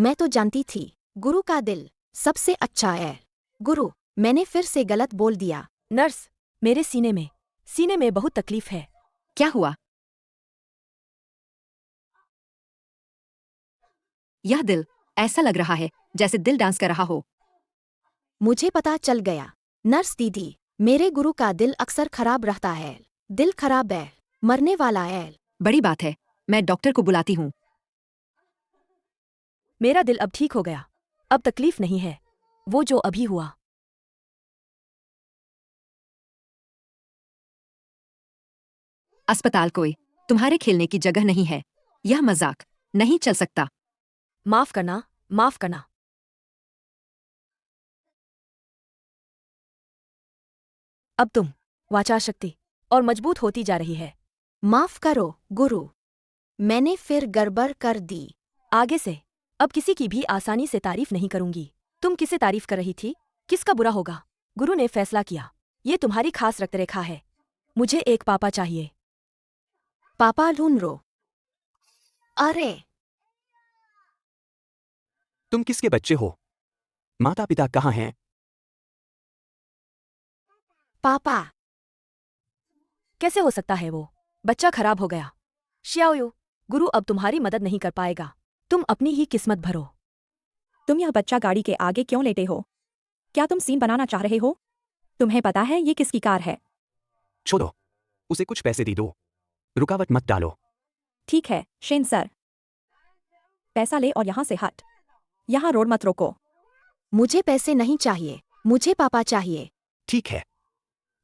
मैं तो जानती थी गुरु का दिल सबसे अच्छा है। गुरु, मैंने फिर से गलत बोल दिया। नर्स, मेरे सीने में बहुत तकलीफ है। क्या हुआ? यह दिल ऐसा लग रहा है जैसे दिल डांस कर रहा हो। मुझे पता चल गया। नर्स दीदी, मेरे गुरु का दिल अक्सर खराब रहता है। दिल खराब है, मरने वाला है। बड़ी बात है, मैं डॉक्टर को बुलाती हूँ। मेरा दिल अब ठीक हो गया। अब तकलीफ नहीं है। वो जो अभी हुआ। अस्पताल कोई तुम्हारे खेलने की जगह नहीं है। यह मजाक नहीं चल सकता। माफ करना, माफ करना। अब तुम वाचा शक्ति और मजबूत होती जा रही है। माफ करो गुरु, मैंने फिर गड़बड़ कर दी। आगे से अब किसी की भी आसानी से तारीफ नहीं करूंगी। तुम किसे तारीफ कर रही थी? किसका बुरा होगा? गुरु ने फैसला किया। ये तुम्हारी खास रक्तरेखा है। मुझे एक पापा चाहिए। पापा ढूंढ रो। अरे, तुम किसके बच्चे हो? माता पिता कहाँ हैं? पापा। कैसे हो सकता है वो? बच्चा खराब हो गया। श्याओयू, गुरु अब तुम्हारी मदद नहीं कर पाएगा। तुम अपनी ही किस्मत भरो। तुम यह बच्चा गाड़ी के आगे क्यों लेटे हो? क्या तुम सीन बनाना चाह रहे हो? तुम्हें पता है ये किसकी कार है? छोड़ो, उसे कुछ पैसे दे दो। रुकावट मत डालो। ठीक है, शेन सर। पैसा ले और यहाँ से हट। यहाँ रोड मत रोको। मुझे पैसे नहीं चाहिए, मुझे पापा चाहिए। ठीक है,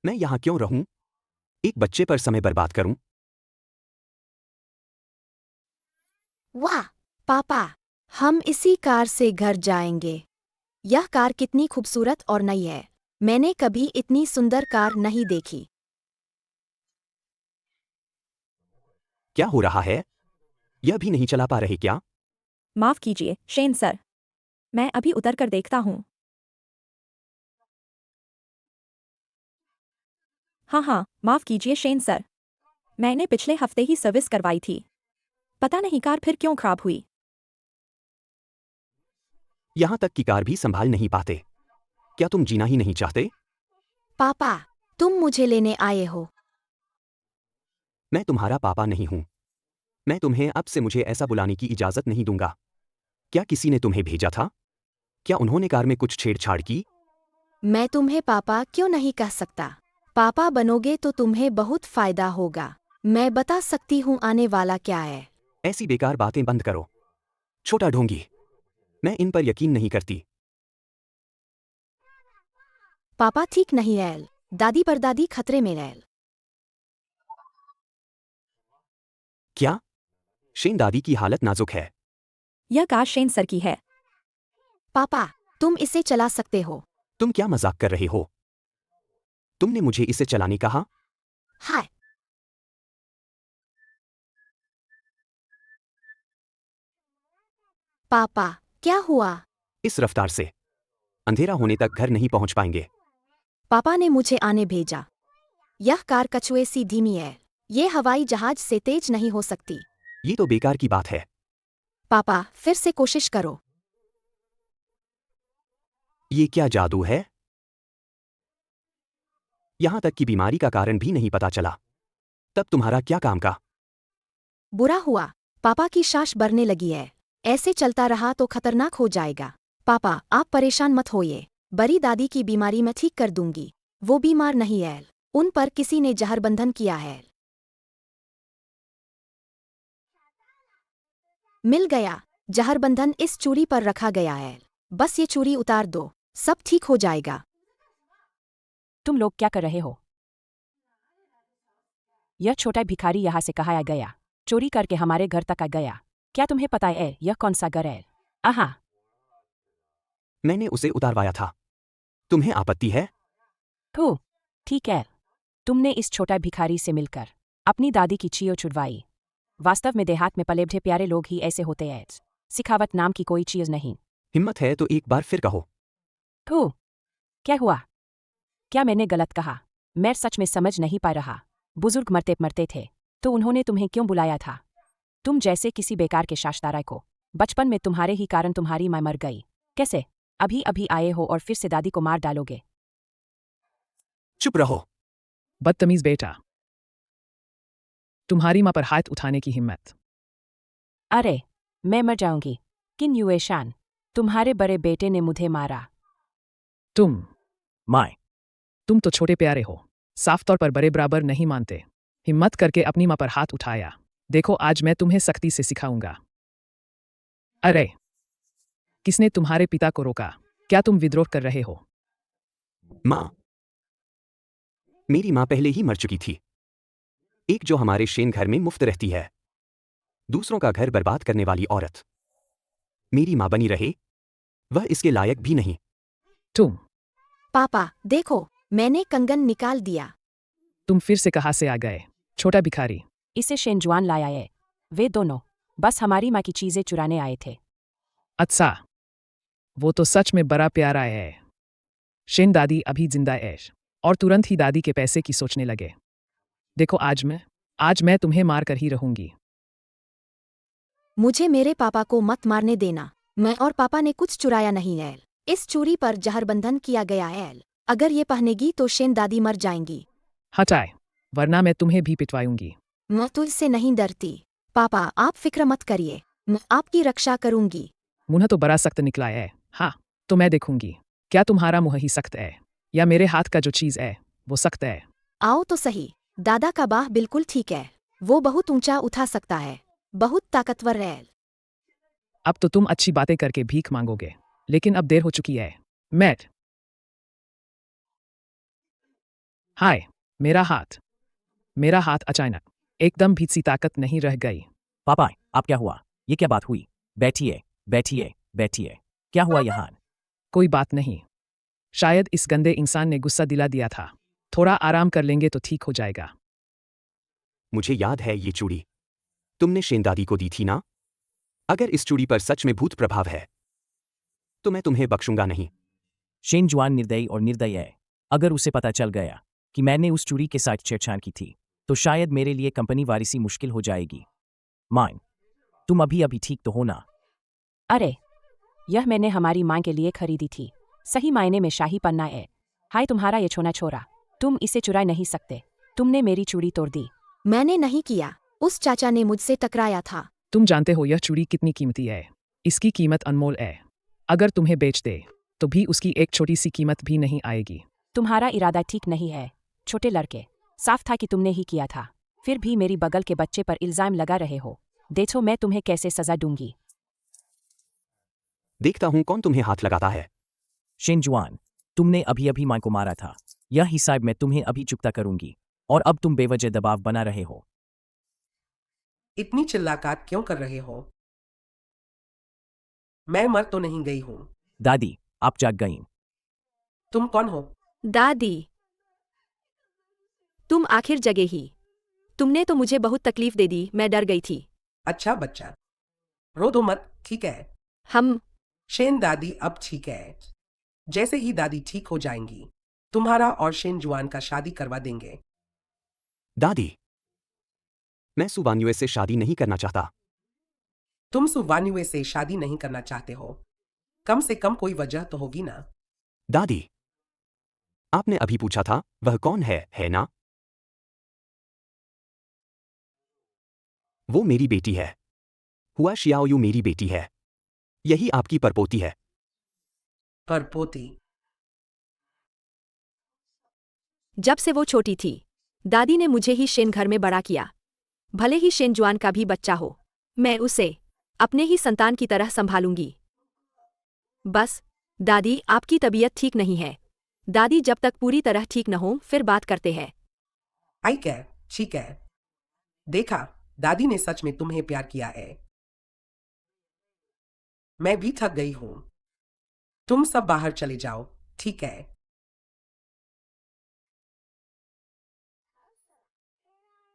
मैं यहाँ क्यों रहूं? एक बच्चे पर समय बर्बाद करूं? वाह पापा, हम इसी कार से घर जाएंगे। यह कार कितनी खूबसूरत और नई है। मैंने कभी इतनी सुंदर कार नहीं देखी। क्या हो रहा है? यह भी नहीं चला पा रहे क्या? माफ कीजिए, शेन सर। मैं अभी उतर कर देखता हूँ। हाँ, माफ कीजिए शेन सर। मैंने पिछले हफ्ते ही सर्विस करवाई थी। पता नहीं कार फिर क्यों खराब हुई। यहाँ तक कि कार भी संभाल नहीं पाते। क्या तुम जीना ही नहीं चाहते? पापा, तुम मुझे लेने आए हो। मैं तुम्हारा पापा नहीं हूं। मैं तुम्हें अब से मुझे ऐसा बुलाने की इजाजत नहीं दूंगा। क्या किसी ने तुम्हें भेजा था? क्या उन्होंने कार में कुछ छेड़छाड़ की? मैं तुम्हें पापा क्यों नहीं कह सकता? पापा बनोगे तो तुम्हें बहुत फायदा होगा। मैं बता सकती हूँ आने वाला क्या है। ऐसी बेकार बातें बंद करो। छोटा ढोंगी, मैं इन पर यकीन नहीं करती। पापा ठीक नहीं है। दादी परदादी खतरे में है। क्या? शेन दादी की हालत नाजुक है। यह कार शेन सर की है। पापा, तुम इसे चला सकते हो। तुम क्या मजाक कर रहे हो? तुमने मुझे इसे चलाने कहा? हाय। पापा, क्या हुआ? इस रफ्तार से अंधेरा होने तक घर नहीं पहुंच पाएंगे। पापा ने मुझे आने भेजा। यह कार कछुए सी धीमी है। ये हवाई जहाज से तेज नहीं हो सकती। ये तो बेकार की बात है। पापा, फिर से कोशिश करो। ये क्या जादू है? यहां तक कि बीमारी का कारण भी नहीं पता चला। तब तुम्हारा क्या काम का? बुरा हुआ। पापा की सांस बढ़ने लगी है। ऐसे चलता रहा तो खतरनाक हो जाएगा। पापा, आप परेशान मत होइए। बड़ी दादी की बीमारी मैं ठीक कर दूंगी। वो बीमार नहीं है। उन पर किसी ने जहरबंधन किया है। मिल गया। जहरबंधन इस चूड़ी पर रखा गया है। बस ये चूड़ी उतार दो, सब ठीक हो जाएगा। तुम लोग क्या कर रहे हो? यह छोटा भिखारी यहाँ से कहाँ आ गया? चोरी करके हमारे घर तक आ गया। क्या तुम्हें पता है यह कौन सा घर है? आहा। मैंने उसे उतारवाया था। तुम्हें आपत्ति है? तो ठीक है। तुमने इस छोटा भिखारी से मिलकर अपनी दादी की चीज़ छुड़वाई। वास्तव में देहात में पले बढ़े प्यारे लोग ही ऐसे होते हैं। सिखावट नाम की कोई चीज़ नहीं। हिम्मत है तो एक बार फिर कहो। तो क्या हुआ? क्या मैंने गलत कहा? मैं सच में समझ नहीं पा रहा। बुजुर्ग मरते मरते थे तो उन्होंने तुम्हें क्यों बुलाया था? तुम जैसे किसी बेकार के शाश्तारा को बचपन में तुम्हारे ही कारण तुम्हारी माँ मर गई। कैसे? अभी अभी आए हो और फिर से दादी को मार डालोगे। चुप रहो। बदतमीज बेटा, तुम्हारी माँ पर हाथ उठाने की हिम्मत। अरे, मैं मर जाऊंगी। किन युएशान, तुम्हारे बड़े बेटे ने मुझे मारा। तुम माए, तुम तो छोटे प्यारे हो, साफ तौर पर बड़े बराबर नहीं मानते। हिम्मत करके अपनी माँ पर हाथ उठाया। देखो आज मैं तुम्हें सख्ती से सिखाऊंगा। अरे, किसने तुम्हारे पिता को रोका? क्या तुम विद्रोह कर रहे हो? माँ, मेरी माँ पहले ही मर चुकी थी। एक जो हमारे शेन घर में मुफ्त रहती है, दूसरों का घर बर्बाद करने वाली औरत मेरी माँ बनी रहे, वह इसके लायक भी नहीं। तुम पापा देखो, मैंने कंगन निकाल दिया। तुम फिर से कहाँ से आ गए, छोटा भिखारी? इसे शेनजुआन लाया है। वे दोनों बस हमारी माँ की चीजें चुराने आए थे। अच्छा, वो तो सच में बड़ा प्यारा है। शेन दादी अभी जिंदा है और तुरंत ही दादी के पैसे की सोचने लगे। देखो आज मैं तुम्हें मार कर ही रहूंगी। मुझे मेरे पापा को मत मारने देना। मैं और पापा ने कुछ चुराया नहीं है। इस चूड़ी पर जहरबंधन किया गया है। अगर ये पहनेगी तो शेन दादी मर जाएंगी। हटाए, वरना मैं तुम्हें भी पिटवाऊंगी। मैं तुझसे नहीं डरती। पापा आप फिक्र मत करिए, मैं आपकी रक्षा करूंगी। मुंह तो बड़ा सख्त निकला है। हाँ, तो मैं देखूंगी क्या तुम्हारा मुंह ही सख्त है या मेरे हाथ का जो चीज है वो सख्त है। आओ तो सही। दादा का बाह बिल्कुल ठीक है। वो बहुत ऊंचा उठा सकता है, बहुत ताकतवर है। अब तो तुम अच्छी बातें करके भीख मांगोगे, लेकिन अब देर हो चुकी है। मैट, हाय, मेरा हाथ अचानक एकदम भी सी ताकत नहीं रह गई। पापा, आप क्या हुआ? ये क्या बात हुई? बैठिए, बैठिए, बैठिए। क्या हुआ यहाँ? कोई बात नहीं, शायद इस गंदे इंसान ने गुस्सा दिला दिया था। थोड़ा आराम कर लेंगे तो ठीक हो जाएगा। मुझे याद है ये चूड़ी तुमने शेन दादी को दी थी ना? अगर इस चूड़ी पर सच में भूत प्रभाव है तो मैं तुम्हें बख्शूंगा नहीं। शेनजुआन निर्दयी और निर्दयी है। अगर उसे पता चल गया कि मैंने उस चूड़ी के साथ छेड़छाड़ की थी तो शायद मेरे लिए कंपनी वारिसी मुश्किल हो जाएगी। माइन, तुम अभी अभी ठीक तो हो ना? अरे, यह मैंने हमारी माँ के लिए खरीदी थी। सही मायने में शाही पन्ना है। हाय तुम्हारा ये छोना छोरा, तुम इसे चुरा नहीं सकते। तुमने मेरी चूड़ी तोड़ दी। मैंने नहीं किया, उस चाचा ने मुझसे टकराया था। तुम जानते हो यह चूड़ी कितनी कीमती है? इसकी कीमत अनमोल है। अगर तुम्हें बेच दे तो भी उसकी एक छोटी सी कीमत भी नहीं आएगी। तुम्हारा इरादा ठीक नहीं है, छोटे लड़के। साफ था कि तुमने ही किया था, फिर भी मेरी बगल के बच्चे पर इल्जाम लगा रहे हो। देखो मैं तुम्हें कैसे सजा दूंगी। देखता हूं कौन तुम्हें हाथ लगाता है। शेनजुआन, तुमने अभी अभी माँ को मारा था। यह हिसाब मैं तुम्हें अभी चुकता करूंगी और अब तुम बेवजह दबाव बना रहे हो। इतनी चिल्लाकात क्यों कर रहे हो? मैं मर तो नहीं गई हूं। दादी, आप जाग गईं। तुम कौन हो? दादी, तुम आखिर जगे ही। तुमने तो मुझे बहुत तकलीफ दे दी, मैं डर गई थी। अच्छा बच्चा, रो दो मत, ठीक है? हम शेन दादी अब ठीक है। जैसे ही दादी ठीक हो जाएंगी तुम्हारा और शेन जुआन का शादी करवा देंगे। दादी, मैं सुवान्युए से शादी नहीं करना चाहता। तुम सुवान्युए से शादी नहीं करना चाहते हो? कम से कम कोई वजह तो होगी ना? दादी, आपने अभी पूछा था वह कौन है ना? वो मेरी बेटी है। हुआ शियाओयू मेरी बेटी है। यही आपकी परपोती है। परपोती? जब से वो छोटी थी, दादी ने मुझे ही शेन घर में बड़ा किया। भले ही शेन जुआन का भी बच्चा हो, मैं उसे अपने ही संतान की तरह संभालूंगी। बस, दादी आपकी तबीयत ठीक नहीं है। दादी जब तक पूरी तरह ठीक न हो फिर बात करते हैं। आई क्या, ठीक है। देखा, दादी ने सच में तुम्हें प्यार किया है। मैं भी थक गई हूं। तुम सब बाहर चले जाओ, ठीक है?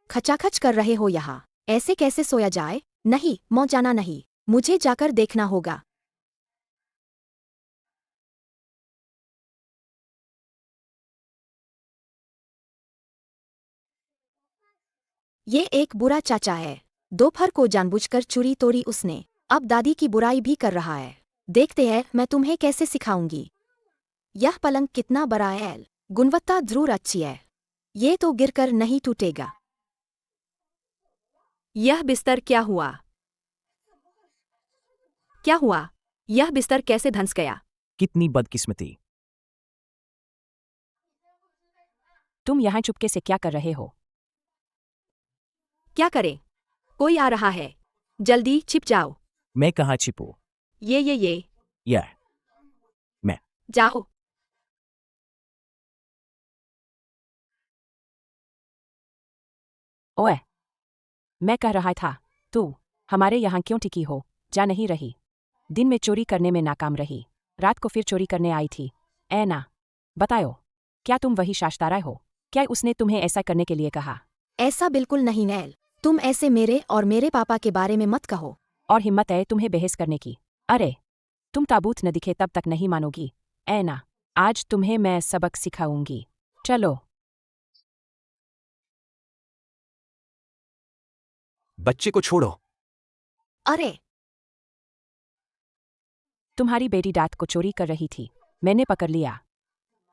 खचाखच कर रहे हो यहाँ, ऐसे कैसे सोया जाए? नहीं, मौ जाना नहीं, मुझे जाकर देखना होगा। ये एक बुरा चाचा है। दोपहर को जानबूझकर चूड़ी तोड़ी उसने। अब दादी की बुराई भी कर रहा है। देखते हैं मैं तुम्हें कैसे सिखाऊंगी। यह पलंग कितना बड़ा है। गुणवत्ता जरूर अच्छी है। ये तो गिरकर नहीं टूटेगा। यह बिस्तर क्या हुआ? क्या हुआ? यह बिस्तर कैसे धंस गया? कितनी बदकिस्मती। तुम यहाँ चुपके से क्या कर रहे हो? क्या करें? कोई आ रहा है। जल्दी छिप जाओ। मैं कहाँ छिपूं? ये यह मैं। जाओ। ओए, मैं कह रहा था, तू हमारे यहाँ क्यों टिकी हो? जा नहीं रही। दिन में चोरी करने में नाकाम रही, रात को फिर चोरी करने आई थी। ना बताओ, क्या तुम वही शाश्तारा हो? क्या उसने तुम्हें ऐसा करने के लिए कहा? ऐसा बिल्कुल नहीं नैल। तुम ऐसे मेरे और मेरे पापा के बारे में मत कहो। और हिम्मत है तुम्हें बहस करने की? अरे, तुम ताबूत न दिखे तब तक नहीं मानोगी। ना, आज तुम्हें मैं सबक सिखाऊंगी। चलो। बच्चे को छोड़ो। अरे, तुम्हारी बेटी रात को चोरी कर रही थी, मैंने पकड़ लिया।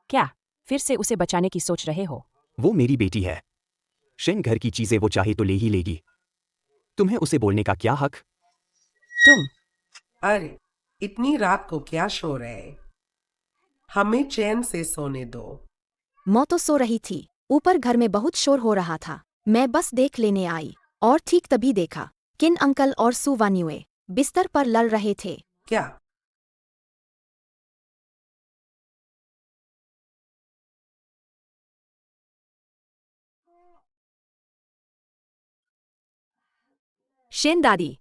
क्या फिर से उसे बचाने की सोच रहे हो? वो मेरी बेटी है। शेन घर की चीजें वो चाहे तो ले ही लेगी। तुम्हें उसे बोलने का क्या हक? तुम अरे, इतनी रात को क्या शोर है? हमें चैन से सोने दो। मैं तो सो रही थी। ऊपर घर में बहुत शोर हो रहा था। मैं बस देख लेने आई और ठीक तभी देखा किन अंकल और सुवान्युए बिस्तर पर लड़ रहे थे। क्या? शेन दादी,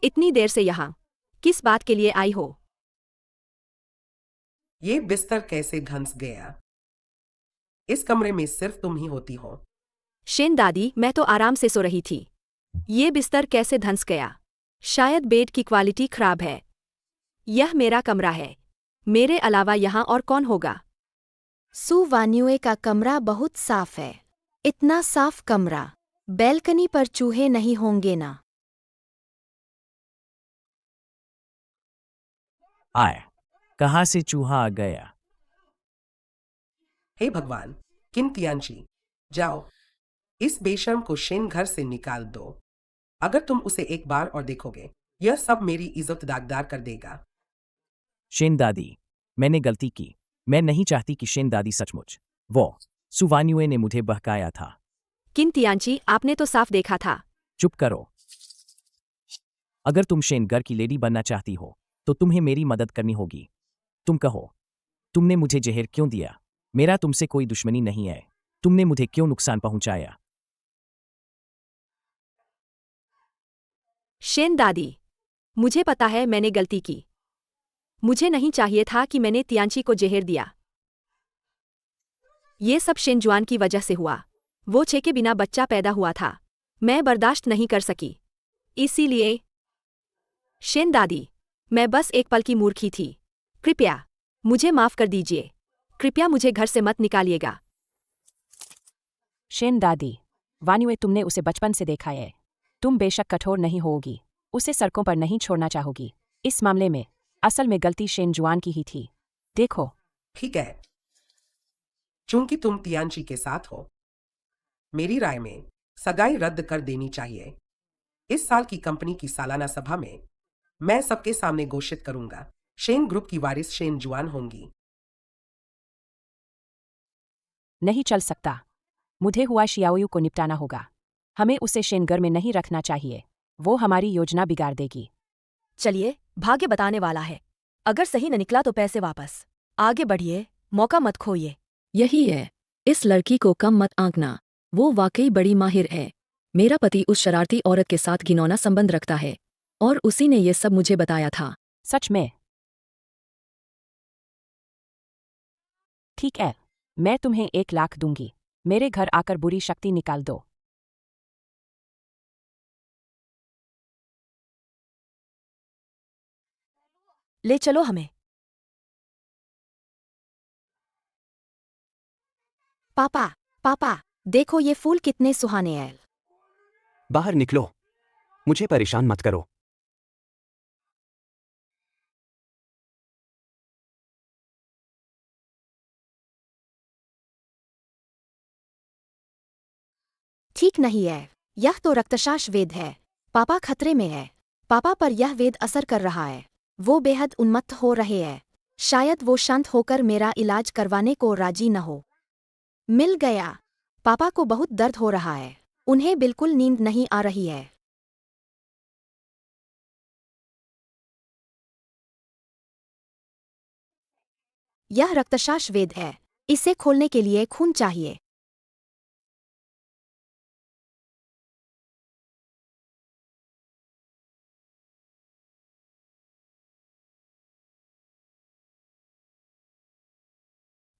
इतनी देर से यहाँ किस बात के लिए आई हो? ये बिस्तर कैसे धंस गया? इस कमरे में सिर्फ तुम ही होती हो। शेन दादी, मैं तो आराम से सो रही थी। ये बिस्तर कैसे धंस गया? शायद बेड की क्वालिटी खराब है। यह मेरा कमरा है। मेरे अलावा यहाँ और कौन होगा? सुवान्युए का कमरा बहुत साफ है। इतना साफ कमरा, बैल्कनी पर चूहे नहीं होंगे ना? आए, कहाँ से चूहा आ गया? हे भगवान, किन तियांची, जाओ, इस बेशर्म को शेन घर से निकाल दो। अगर तुम उसे एक बार और देखोगे, यह सब मेरी इज्जत दागदार कर देगा। शेन दादी, मैंने गलती की। मैं नहीं चाहती कि शेन दादी सचमुच वो सुवान्युए ने मुझे बहकाया था। किन तियांची, आपने तो साफ देखा था। चुप करो। अगर तुम शेन घर की लेडी बनना चाहती हो तो तुम्हें मेरी मदद करनी होगी। तुम कहो, तुमने मुझे जहर क्यों दिया? मेरा तुमसे कोई दुश्मनी नहीं है। तुमने मुझे क्यों नुकसान पहुंचाया? शेन दादी, मुझे पता है मैंने गलती की। मुझे नहीं चाहिए था कि मैंने तियांची को जहर दिया। ये सब शेनजुआन की वजह से हुआ। वो छे के बिना बच्चा पैदा हुआ था। मैं बर्दाश्त नहीं कर सकी। इसीलिए शेन दादी, मैं बस एक पल की मूर्खी थी। कृपया मुझे माफ कर दीजिए। कृपया मुझे घर से मत निकालिएगा। शेन दादी, वान्युए तुमने उसे बचपन से देखा है। तुम बेशक कठोर नहीं होगी, उसे सड़कों पर नहीं छोड़ना चाहोगी। इस मामले में असल में गलती शेनजुआन की ही थी। देखो, ठीक है, चूंकि तुम तियांची के साथ हो, मेरी राय में सगाई रद्द कर देनी चाहिए। इस साल की कंपनी की सालाना सभा में मैं सबके सामने घोषित करूंगा, शेन ग्रुप की वारिस शेन जुआन होंगी। नहीं चल सकता। मुझे हुआ शियाओयू को निपटाना होगा। हमें उसे शेनगर में नहीं रखना चाहिए। वो हमारी योजना बिगाड़ देगी। चलिए, भाग्य बताने वाला है। अगर सही न निकला तो पैसे वापस। आगे बढ़िए, मौका मत खोइए। यही है। इस लड़की को कम मत आंकना। वो वाकई बड़ी माहिर है। मेरा पति उस शरारती औरत के साथ घिनौना संबंध रखता है और उसी ने ये सब मुझे बताया था। सच में? ठीक है, मैं तुम्हें 1 लाख दूंगी। मेरे घर आकर बुरी शक्ति निकाल दो। ले चलो हमें। पापा, पापा, देखो ये फूल कितने सुहाने हैं। बाहर निकलो। मुझे परेशान मत करो। ठीक नहीं है। यह तो रक्तशाष वेद है। पापा खतरे में है। पापा पर यह वेद असर कर रहा है। वो बेहद उन्मत्त हो रहे हैं। शायद वो शांत होकर मेरा इलाज करवाने को राजी न हो। मिल गया। पापा को बहुत दर्द हो रहा है। उन्हें बिल्कुल नींद नहीं आ रही है। यह रक्तशाष वेद है। इसे खोलने के लिए खून चाहिए।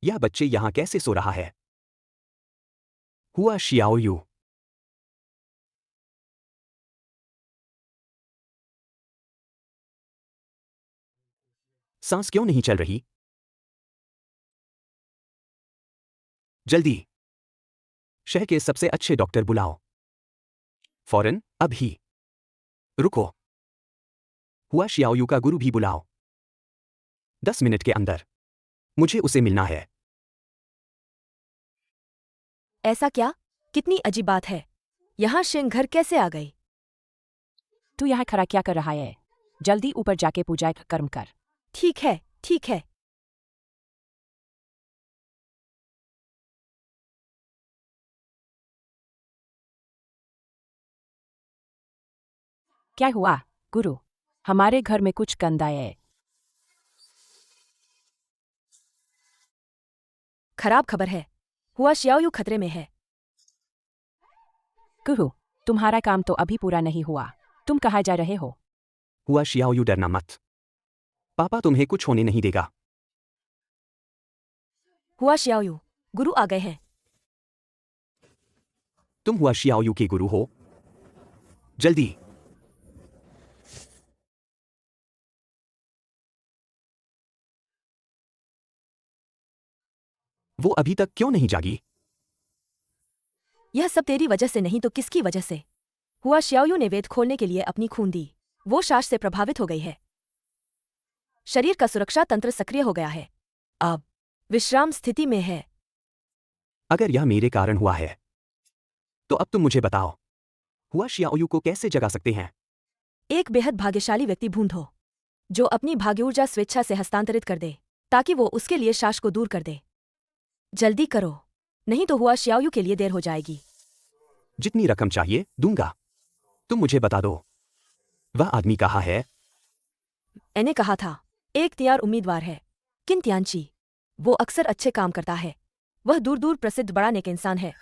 यह बच्चे यहाँ कैसे सो रहा है? हुआ शियाओ यू। सांस क्यों नहीं चल रही? जल्दी शहर के सबसे अच्छे डॉक्टर बुलाओ। फौरन, अभी। रुको। हुआ शियाओयू का गुरु भी बुलाओ। 10 मिनट के अंदर। मुझे उसे मिलना है। ऐसा क्या? कितनी अजीब बात है। यहाँ शेन घर कैसे आ गई? तू यहाँ खड़ा क्या कर रहा है? जल्दी ऊपर जाके पूजा कर्म कर। ठीक है, ठीक है। क्या हुआ, गुरु? हमारे घर में कुछ गंदा है। खराब खबर है। हुआ शियाओयू खतरे में है। गुरु, तुम्हारा काम तो अभी पूरा नहीं हुआ। तुम कहाँ जा रहे हो? हुआ शियाओयू, डरना मत। पापा तुम्हें कुछ होने नहीं देगा। हुआ शियाओयू, गुरु आ गए हैं। तुम हुआ शियाओयू के गुरु हो? जल्दी। वो अभी तक क्यों नहीं जागी? यह सब तेरी वजह से नहीं तो किसकी वजह से? हुआ शियाओयू ने वेद खोलने के लिए अपनी खून दी। वो शास से प्रभावित हो गई है। शरीर का सुरक्षा तंत्र सक्रिय हो गया है। अब विश्राम स्थिति में है। अगर यह मेरे कारण हुआ है तो अब तुम मुझे बताओ, हुआ शियाओयू को कैसे जगा सकते हैं? एक बेहद भाग्यशाली व्यक्ति ढूंढो जो अपनी भाग्य ऊर्जा स्वेच्छा से हस्तांतरित कर दे ताकि वो उसके लिए शास को दूर कर दे। जल्दी करो, नहीं तो हुआ शियाओयू के लिए देर हो जाएगी। जितनी रकम चाहिए दूंगा। तुम मुझे बता दो, वह आदमी कहाँ है? मैंने कहा था, एक तैयार उम्मीदवार है। किन तियानची। वो अक्सर अच्छे काम करता है। वह दूर दूर प्रसिद्ध बड़ा नेक इंसान है।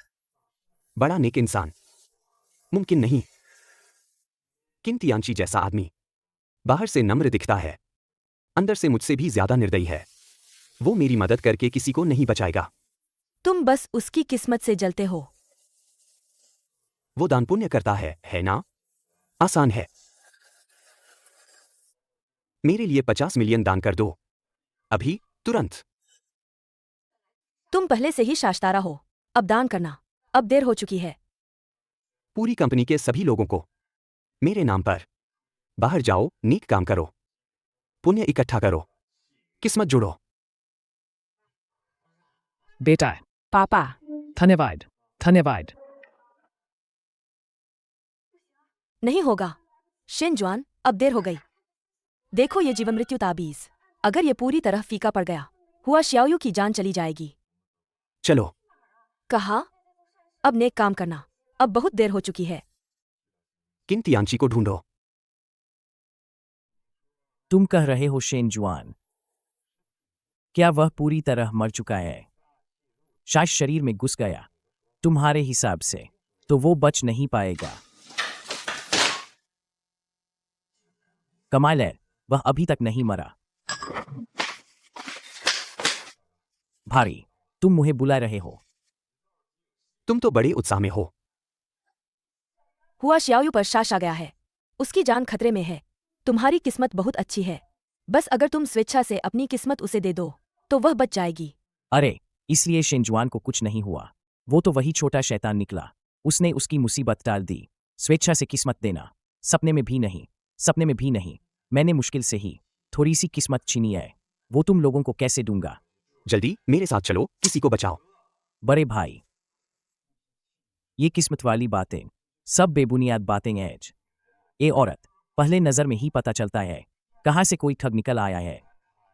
बड़ा नेक इंसान? मुमकिन नहीं। किन तियानची जैसा आदमी बाहर से नम्र दिखता है, अंदर से मुझसे भी ज्यादा निर्दयी है। वो मेरी मदद करके किसी को नहीं बचाएगा। तुम बस उसकी किस्मत से जलते हो। वो दान पुण्य करता है ना? आसान है। मेरे लिए 50 मिलियन दान कर दो, अभी, तुरंत। तुम पहले से ही शाश्तारा हो। अब दान करना। अब देर हो चुकी है। पूरी कंपनी के सभी लोगों को मेरे नाम पर। बाहर जाओ, नेक काम करो, पुण्य इकट्ठा करो, किस्मत जुड़ो। बेटा, पापा, धन्यवाद, धन्यवाद। नहीं होगा शेन जुआन, अब देर हो गई। देखो ये जीवन मृत्यु ताबीज। अगर ये पूरी तरह फीका पड़ गया, हुआ शियाओयू की जान चली जाएगी। चलो। कहा, अब नेक काम करना। अब बहुत देर हो चुकी है। किन तियानची को ढूंढो। तुम कह रहे हो शेन जुआन? क्या वह पूरी तरह मर चुका है? शायद शरीर में घुस गया। तुम्हारे हिसाब से तो वो बच नहीं पाएगा। कमाल है, वह अभी तक नहीं मरा। भारी, तुम मुझे बुला रहे हो? तुम तो बड़े उत्साह में हो। हुआ शियाओयू पर शास आ गया है। उसकी जान खतरे में है। तुम्हारी किस्मत बहुत अच्छी है। बस अगर तुम स्वेच्छा से अपनी किस्मत उसे दे दो तो वह बच जाएगी। अरे, इसलिए शेनजुआन को कुछ नहीं हुआ। वो तो वही छोटा शैतान निकला। उसने उसकी मुसीबत टाल दी। स्वेच्छा से किस्मत देना, सपने में भी नहीं, सपने में भी नहीं। मैंने मुश्किल से ही थोड़ी सी किस्मत छीनी है। वो तुम लोगों को कैसे दूंगा? जल्दी मेरे साथ चलो, किसी को बचाओ। बड़े भाई, ये किस्मत वाली बातें सब बेबुनियाद बातें हैं। ए औरत, पहले नज़र में ही पता चलता है कहाँ से कोई ठग निकल आया है।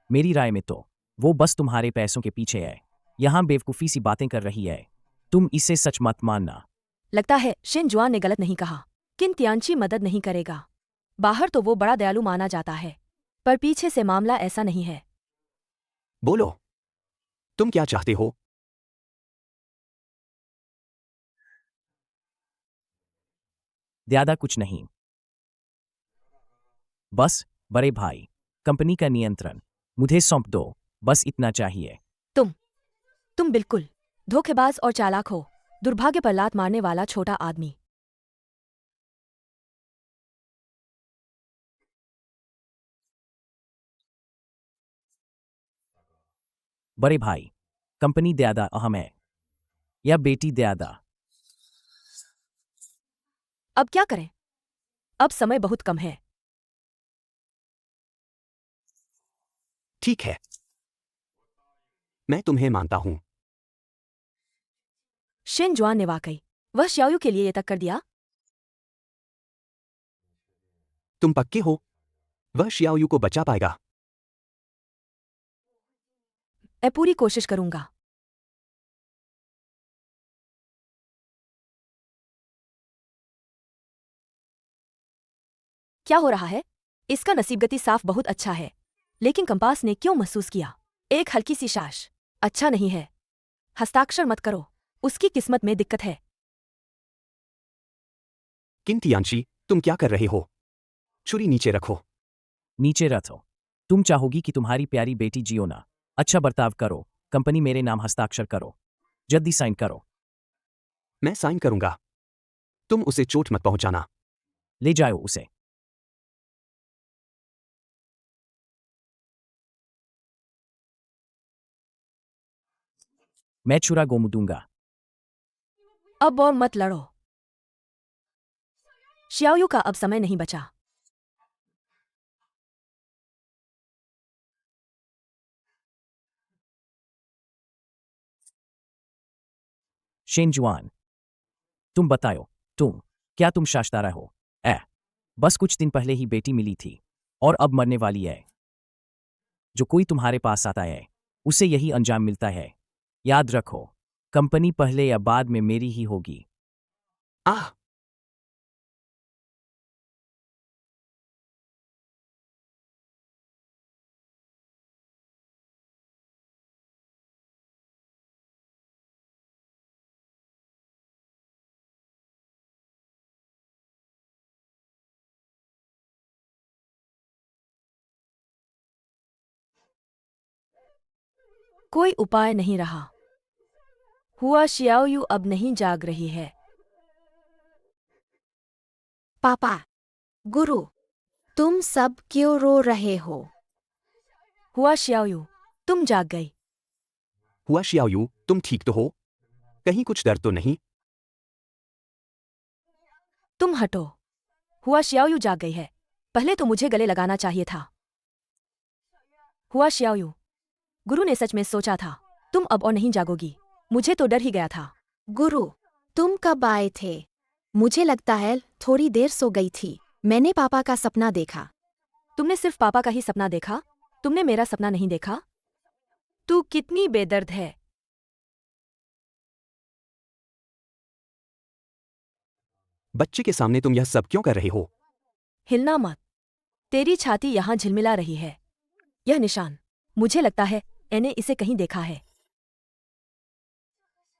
मेरी राय में तो वो बस तुम्हारे पैसों के पीछे है, यहाँ बेवकूफ़ी सी बातें कर रही है। तुम इसे सच मत मानना। लगता है शिन जुआन ने गलत नहीं कहा। किन तियानची मदद नहीं करेगा। बाहर तो वो बड़ा दयालु माना जाता है, पर पीछे से मामला ऐसा नहीं है। बोलो, तुम क्या चाहते हो? ज़्यादा कुछ नहीं, बस बड़े भाई, कंपनी का नियंत्रण मुझे सौंप दो, बस इतना चाहिए। तुम बिल्कुल धोखेबाज और चालाक हो, दुर्भाग्य पर लात मारने वाला छोटा आदमी। बड़े भाई, कंपनी ज़्यादा अहम है या बेटी ज़्यादा? अब क्या करें? अब समय बहुत कम है। ठीक है, मैं तुम्हें मानता हूं। शिन जुआन ने वाकई वह श्याओयू के लिए ये तक कर दिया। तुम पक्के हो वह शियाओयू को बचा पाएगा? मैं पूरी कोशिश करूंगा। क्या हो रहा है? इसका नसीबगति साफ बहुत अच्छा है, लेकिन कंपास ने क्यों महसूस किया एक हल्की सी शाश? अच्छा नहीं है। हस्ताक्षर मत करो, उसकी किस्मत में दिक्कत है। किन तियानशी, तुम क्या कर रहे हो? छुरी नीचे रखो। नीचे रखो। तुम चाहोगी कि तुम्हारी प्यारी बेटी जियो ना? अच्छा बर्ताव करो, कंपनी मेरे नाम हस्ताक्षर करो, जल्दी साइन करो। मैं साइन करूंगा, तुम उसे चोट मत पहुंचाना। ले जाओ उसे। मैं छुरा गोमू दूंगा। अब और मत लड़ो। श्याओयू का अब समय नहीं बचा। शेनजुआन, तुम बताओ, क्या तुम शाश्तारा हो? बस कुछ दिन पहले ही बेटी मिली थी और अब मरने वाली है। जो कोई तुम्हारे पास आता है उसे यही अंजाम मिलता है। याद रखो, कंपनी पहले या बाद में मेरी ही होगी। आह, कोई उपाय नहीं रहा। हुआ श्याओयू अब नहीं जाग रही है। पापा, गुरु, तुम सब क्यों रो रहे हो? हुआ श्याओयू, तुम जाग गई। हुआ शियाओयू, तुम ठीक तो हो? कहीं कुछ दर्द तो नहीं? तुम हटो। हुआ श्याओयू जाग गई है। पहले तो मुझे गले लगाना चाहिए था। हुआ श्याओयू, गुरु ने सच में सोचा था तुम अब और नहीं जागोगी। मुझे तो डर ही गया था। गुरु, तुम कब आए थे? मुझे लगता है थोड़ी देर सो गई थी। मैंने पापा का सपना देखा। तुमने सिर्फ पापा का ही सपना देखा? तुमने मेरा सपना नहीं देखा? तू कितनी बेदर्द है। बच्चे के सामने तुम यह सब क्यों कर रहे हो? हिलना मत। तेरी छाती यहां झिलमिला रही है। यह निशान, मुझे लगता है मैंने इसे कहीं देखा है।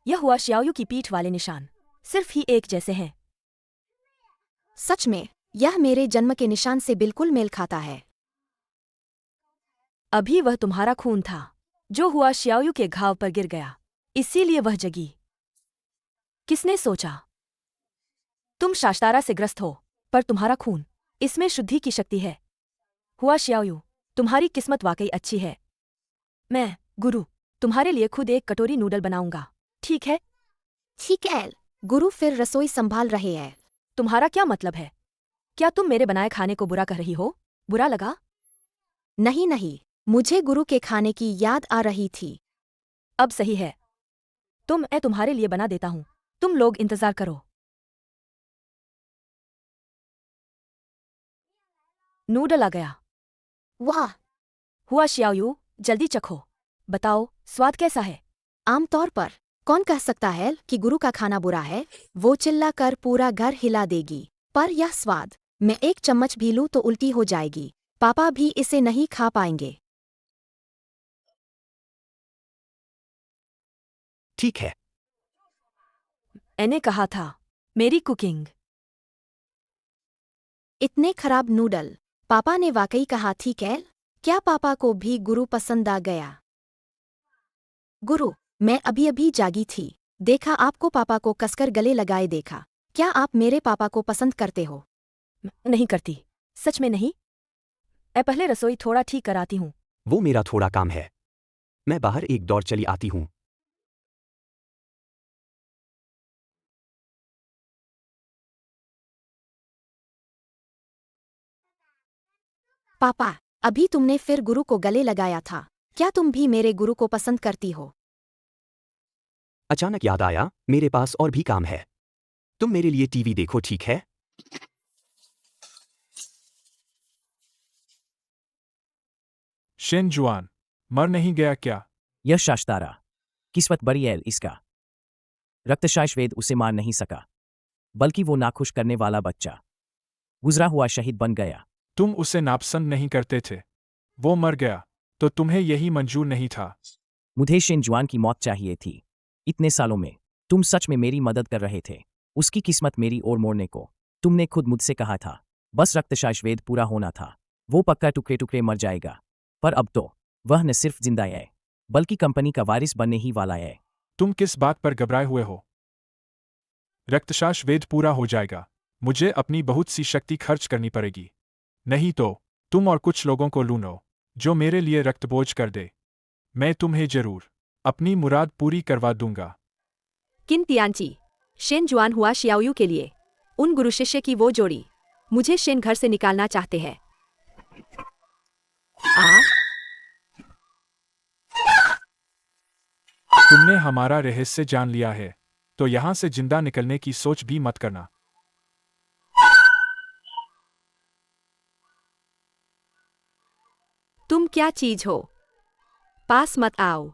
यह हुआ श्याओयू की पीठ वाले निशान सिर्फ ही एक जैसे हैं। सच में, यह मेरे जन्म के निशान से बिल्कुल मेल खाता है। अभी वह तुम्हारा खून था जो हुआ श्याओयू के घाव पर गिर गया, इसीलिए वह जगी। किसने सोचा? तुम शाश्तारा से ग्रस्त हो, पर तुम्हारा खून, इसमें शुद्धि की शक्ति है। हुआ श्याओयू, तुम्हारी किस्मत वाकई अच्छी है। मैं, गुरु, तुम्हारे लिए खुद एक कटोरी नूडल बनाऊंगा, ठीक है? ठीक है। गुरु फिर रसोई संभाल रहे हैं। तुम्हारा क्या मतलब है? क्या तुम मेरे बनाए खाने को बुरा कह रही हो? बुरा लगा? नहीं नहीं, मुझे गुरु के खाने की याद आ रही थी। अब सही है। मैं तुम्हारे लिए बना देता हूँ। तुम लोग इंतजार करो। नूडल आ गया। वाह, हुआ शियाओयू, जल्दी चखो। बताओ, स्वाद कैसा है? आमतौर पर कौन कह सकता है कि गुरु का खाना बुरा है? वो चिल्ला कर पूरा घर हिला देगी। पर यह स्वाद, मैं एक चम्मच भी लूं तो उल्टी हो जाएगी। पापा भी इसे नहीं खा पाएंगे। ठीक है। मैंने कहा था, मेरी कुकिंग। इतने खराब नूडल। पापा ने वाकई कहा, ठीक है? क्या पापा को भी गुरु पसंद आ गया? गुरु, मैं अभी अभी जागी थी। देखा आपको पापा को कसकर गले लगाए देखा। क्या आप मेरे पापा को पसंद करते हो? नहीं करती। सच में नहीं। मैं पहले रसोई थोड़ा ठीक कराती हूँ। वो मेरा थोड़ा काम है। मैं बाहर एक दौड़ चली आती हूँ। पापा, अभी तुमने फिर गुरु को गले लगाया था। क्या तुम भी मेरे गुरु को पसंद करती हो? अचानक याद आया, मेरे पास और भी काम है। तुम मेरे लिए टीवी देखो, ठीक है? शेन जुआन, मर नहीं गया क्या? यह शाश्तारा। किस्मत बड़ी है इसका। रक्तशायशवेद उसे मार नहीं सका, बल्कि वो नाखुश करने वाला बच्चा गुजरा हुआ शहीद बन गया। तुम उसे नापसंद नहीं करते थे। वो मर गया, तो तुम्हें यही मंजूर नहीं था। मुझे शेन जुआन की मौत चाहिए थी। इतने सालों में तुम सच में मेरी मदद कर रहे थे। उसकी किस्मत मेरी ओर मोड़ने को तुमने खुद मुझसे कहा था। बस रक्तशायशवेद पूरा होना था। वो पक्का टुकड़े टुकड़े मर जाएगा। पर अब तो वह न सिर्फ जिंदा है, बल्कि कंपनी का वारिस बनने ही वाला है। तुम किस बात पर घबराए हुए हो? रक्तशाष वेद पूरा हो जाएगा। मुझे अपनी बहुत सी शक्ति खर्च करनी पड़ेगी। नहीं तो तुम और कुछ लोगों को लूनो, जो मेरे लिए रक्तबोझ कर दे। मैं तुम्हें जरूर अपनी मुराद पूरी करवा दूंगा। किन तियानची, शेन जुआन हुआ शियाओयू के लिए। उन गुरु शिष्य की वो जोड़ी मुझे शेन घर से निकालना चाहते हैं। तुमने हमारा रहस्य जान लिया है, तो यहां से जिंदा निकलने की सोच भी मत करना। तुम क्या चीज हो? पास मत आओ।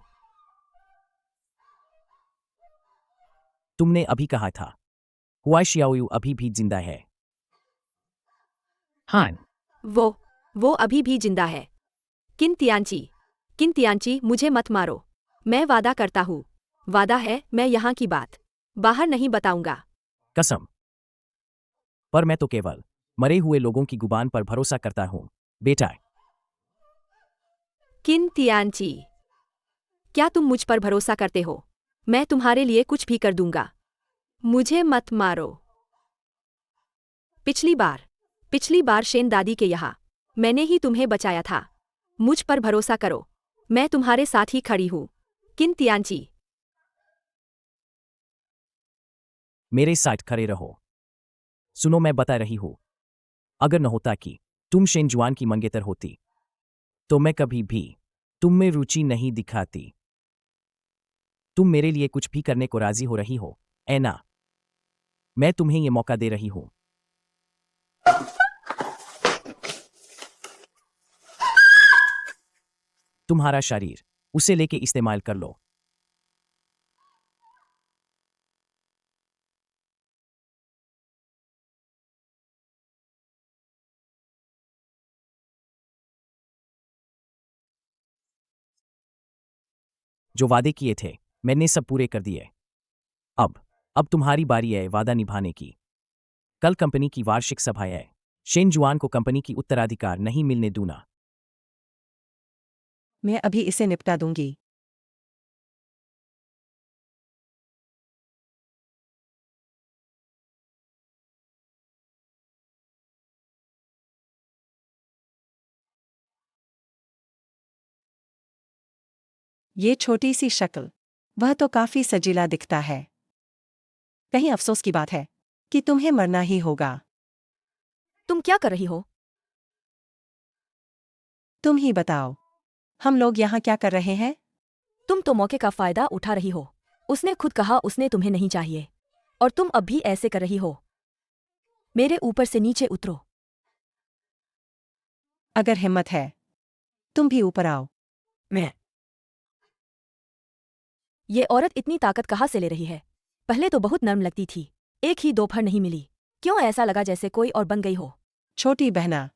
तुमने अभी कहा था हुआ शियाओयू अभी भी जिंदा है। हान, वो अभी भी जिंदा है। किन तियानची, मुझे मत मारो। मैं वादा करता हूँ। वादा है, मैं यहाँ की बात बाहर नहीं बताऊंगा। कसम। पर मैं तो केवल मरे हुए लोगों की जुबान पर भरोसा करता हूँ, बेटा। किन तियानची, क्या तुम मुझ पर भरोसा करते हो? मैं तुम्हारे लिए कुछ भी कर दूंगा। मुझे मत मारो। पिछली बार शेन दादी के यहाँ मैंने ही तुम्हें बचाया था। मुझ पर भरोसा करो। मैं तुम्हारे साथ ही खड़ी हूँ। किन तियानची। मेरे साथ खड़े रहो। सुनो, मैं बता रही हूँ, अगर न होता कि तुम शेन जुआन की मंगेतर होती, तो मैं कभी भी तुम में रुचि नहीं दिखाती। तुम मेरे लिए कुछ भी करने को राजी हो रही हो, ऐ ना? मैं तुम्हें ये मौका दे रही हूं। तुम्हारा शरीर उसे लेके इस्तेमाल कर लो। जो वादे किए थे मैंने सब पूरे कर दिए। अब तुम्हारी बारी है वादा निभाने की। कल कंपनी की वार्षिक सभा है। शेन जुआन को कंपनी की उत्तराधिकार नहीं मिलने दूंगा। मैं अभी इसे निपटा दूंगी। ये छोटी सी शक्ल, वह तो काफी सजीला दिखता है। कहीं अफसोस की बात है कि तुम्हें मरना ही होगा। तुम क्या कर रही हो? तुम ही बताओ, हम लोग यहाँ क्या कर रहे हैं? तुम तो मौके का फायदा उठा रही हो। उसने खुद कहा उसने तुम्हें नहीं चाहिए। और तुम अब भी ऐसे कर रही हो। मेरे ऊपर से नीचे उतरो। अगर हिम्मत है तुम भी ऊपर आओ। मैं ये औरत इतनी ताकत कहाँ से ले रही है? पहले तो बहुत नर्म लगती थी, एक ही दोपहर नहीं मिली, क्यों ऐसा लगा जैसे कोई और बन गई हो। छोटी बहना,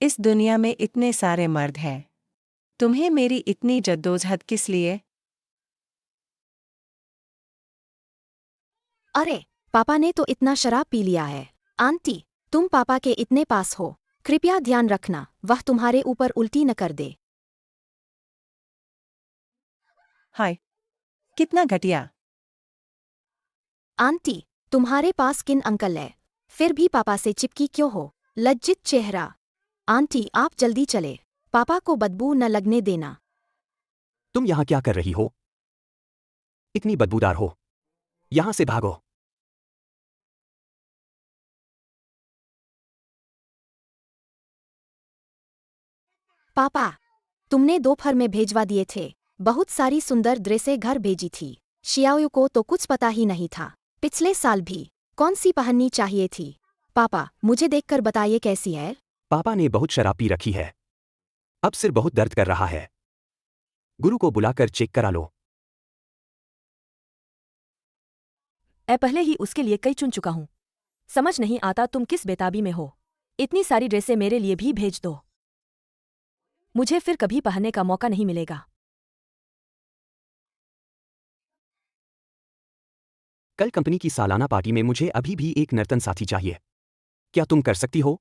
इस दुनिया में इतने सारे मर्द हैं, तुम्हें मेरी इतनी जद्दोजहद किस लिए? अरे पापा ने तो इतना शराब पी लिया है। आंटी, तुम पापा के इतने पास हो, कृपया ध्यान रखना वह तुम्हारे ऊपर उल्टी न कर दे। हाय, कितना घटिया। आंटी, तुम्हारे पास किन अंकल है, फिर भी पापा से चिपकी क्यों हो? लज्जित चेहरा। आंटी आप जल्दी चले, पापा को बदबू न लगने देना। तुम यहां क्या कर रही हो? इतनी बदबूदार हो, यहां से भागो। पापा, तुमने दोपहर में भेजवा दिए थे, बहुत सारी सुंदर ड्रेसें घर भेजी थी। शियाओ को तो कुछ पता ही नहीं था, पिछले साल भी कौन सी पहननी चाहिए थी। पापा मुझे देखकर बताइए कैसी है। पापा ने बहुत शराब पी रखी है, अब सिर बहुत दर्द कर रहा है। गुरु को बुलाकर चेक करा लो। मैं पहले ही उसके लिए कई चुन चुका हूं। समझ नहीं आता तुम किस बेताबी में हो। इतनी सारी ड्रेसें मेरे लिए भी भेज दो, मुझे फिर कभी पहनने का मौका नहीं मिलेगा। कल कंपनी की सालाना पार्टी में मुझे अभी भी एक नर्तन साथी चाहिए, क्या तुम कर सकती हो?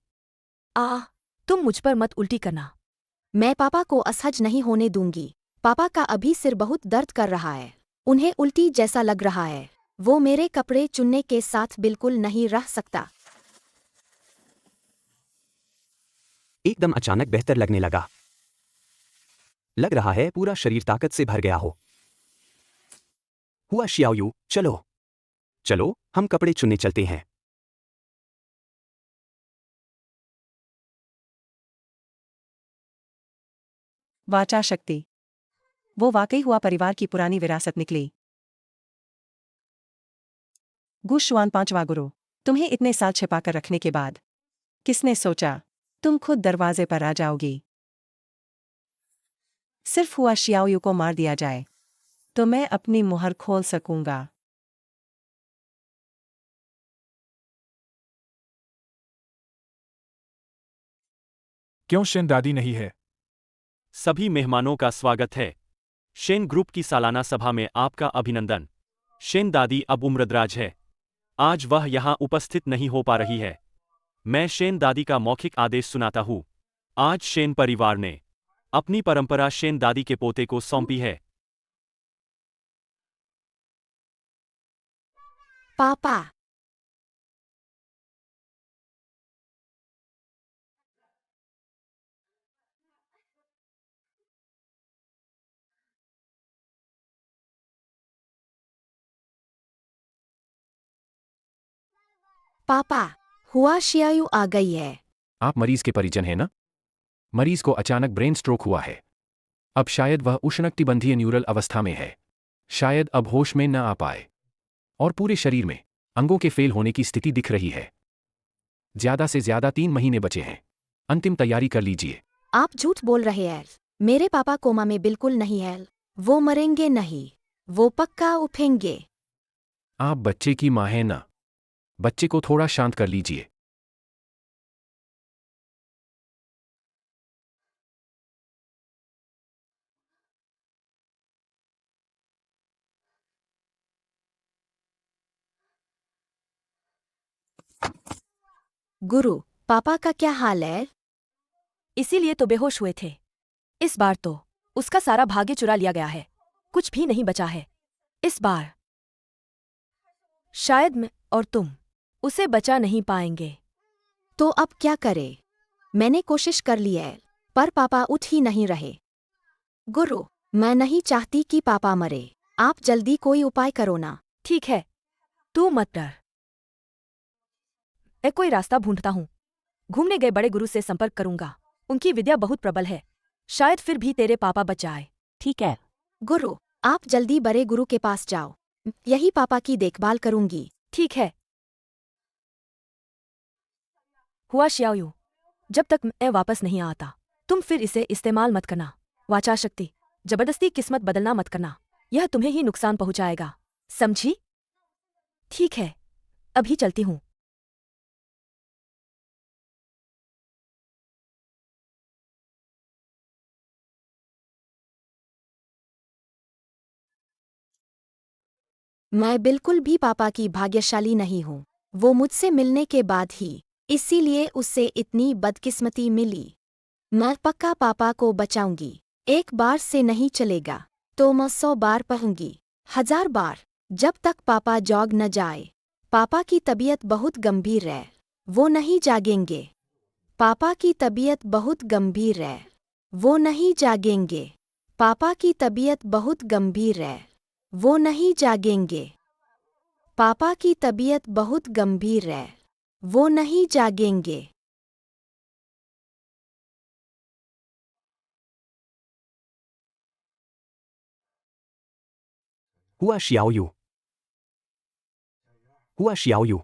तुम मुझ पर मत उल्टी करना। मैं पापा को असहज नहीं होने दूंगी। पापा का अभी सिर बहुत दर्द कर रहा है, उन्हें उल्टी जैसा लग रहा है। वो मेरे कपड़े चुनने के साथ बिल्कुल नहीं रह सकता। एकदम अचानक बेहतर लगने लगा। लग रहा है पूरा शरीर ताकत से भर गया हो। हुआ शियाओयू, चलो चलो हम कपड़े चुनने चलते हैं। वाचा शक्ति, वो वाकई हुआ परिवार की पुरानी विरासत निकली। गुशवान पांचवा गुरु, तुम्हें इतने साल छिपाकर रखने के बाद किसने सोचा तुम खुद दरवाजे पर आ जाओगी। सिर्फ हुआ शियाओयू को मार दिया जाए तो मैं अपनी मुहर खोल सकूंगा। क्यों शेन दादी नहीं है? सभी मेहमानों का स्वागत है। शेन ग्रुप की सालाना सभा में आपका अभिनंदन। शेन दादी अब उम्रदराज है, आज वह यहां उपस्थित नहीं हो पा रही है। मैं शेन दादी का मौखिक आदेश सुनाता हूं। आज शेन परिवार ने अपनी परंपरा शेन दादी के पोते को सौंपी है। पापा, पापा, हुआ शियायु आ गई है। आप मरीज के परिजन हैं ना? मरीज को अचानक ब्रेन स्ट्रोक हुआ है। अब शायद वह उष्णकटिबंधीय न्यूरल अवस्था में है। शायद अब होश में न आ पाए और पूरे शरीर में अंगों के फेल होने की स्थिति दिख रही है। ज्यादा से ज्यादा 3 महीने बचे हैं। अंतिम तैयारी कर लीजिए। आप झूठ बोल रहे हैं। मेरे पापा कोमा में बिल्कुल नहीं है, वो मरेंगे नहीं, वो पक्का उठेंगे। आप बच्चे की मां हैं ना? बच्चे को थोड़ा शांत कर लीजिए। गुरु, पापा का क्या हाल है? इसीलिए तो बेहोश हुए थे। इस बार तो उसका सारा भाग्य चुरा लिया गया है, कुछ भी नहीं बचा है। इस बार शायद मैं और तुम उसे बचा नहीं पाएंगे। तो अब क्या करें? मैंने कोशिश कर ली है, पर पापा उठ ही नहीं रहे। गुरु, मैं नहीं चाहती कि पापा मरे, आप जल्दी कोई उपाय करो ना। ठीक है, तू मत डर, मैं कोई रास्ता ढूंढता हूं। घूमने गए बड़े गुरु से संपर्क करूंगा, उनकी विद्या बहुत प्रबल है, शायद फिर भी तेरे पापा बच जाए। ठीक है। गुरु, आप जल्दी बड़े गुरु के पास जाओ। यही पापा की देखभाल करूंगी। ठीक है। हुआ श्याओयू, जब तक मैं वापस नहीं आता तुम फिर इसे इस्तेमाल मत करना। वाचा शक्ति, जबरदस्ती किस्मत बदलना मत करना, यह तुम्हें ही नुकसान पहुंचाएगा, समझी? ठीक है, अभी चलती हूं। मैं बिल्कुल भी पापा की भाग्यशाली नहीं हूँ। वो मुझसे मिलने के बाद ही इसीलिए उससे इतनी बदकिस्मती मिली। मैं पक्का पापा को बचाऊंगी। एक बार से नहीं चलेगा तो मैं 100 बार पढ़ूंगी, 1000 बार, जब तक पापा जॉग न जाए। पापा की तबीयत बहुत गंभीर है, वो नहीं जागेंगे। पापा की तबीयत बहुत गंभीर है, वो नहीं जागेंगे। पापा की तबीयत बहुत गंभीर है, वो नहीं जागेंगे। पापा की तबीयत बहुत गंभीर है, वो नहीं जागेंगे। हुआ शियाओयू। हुआ शियाओयू।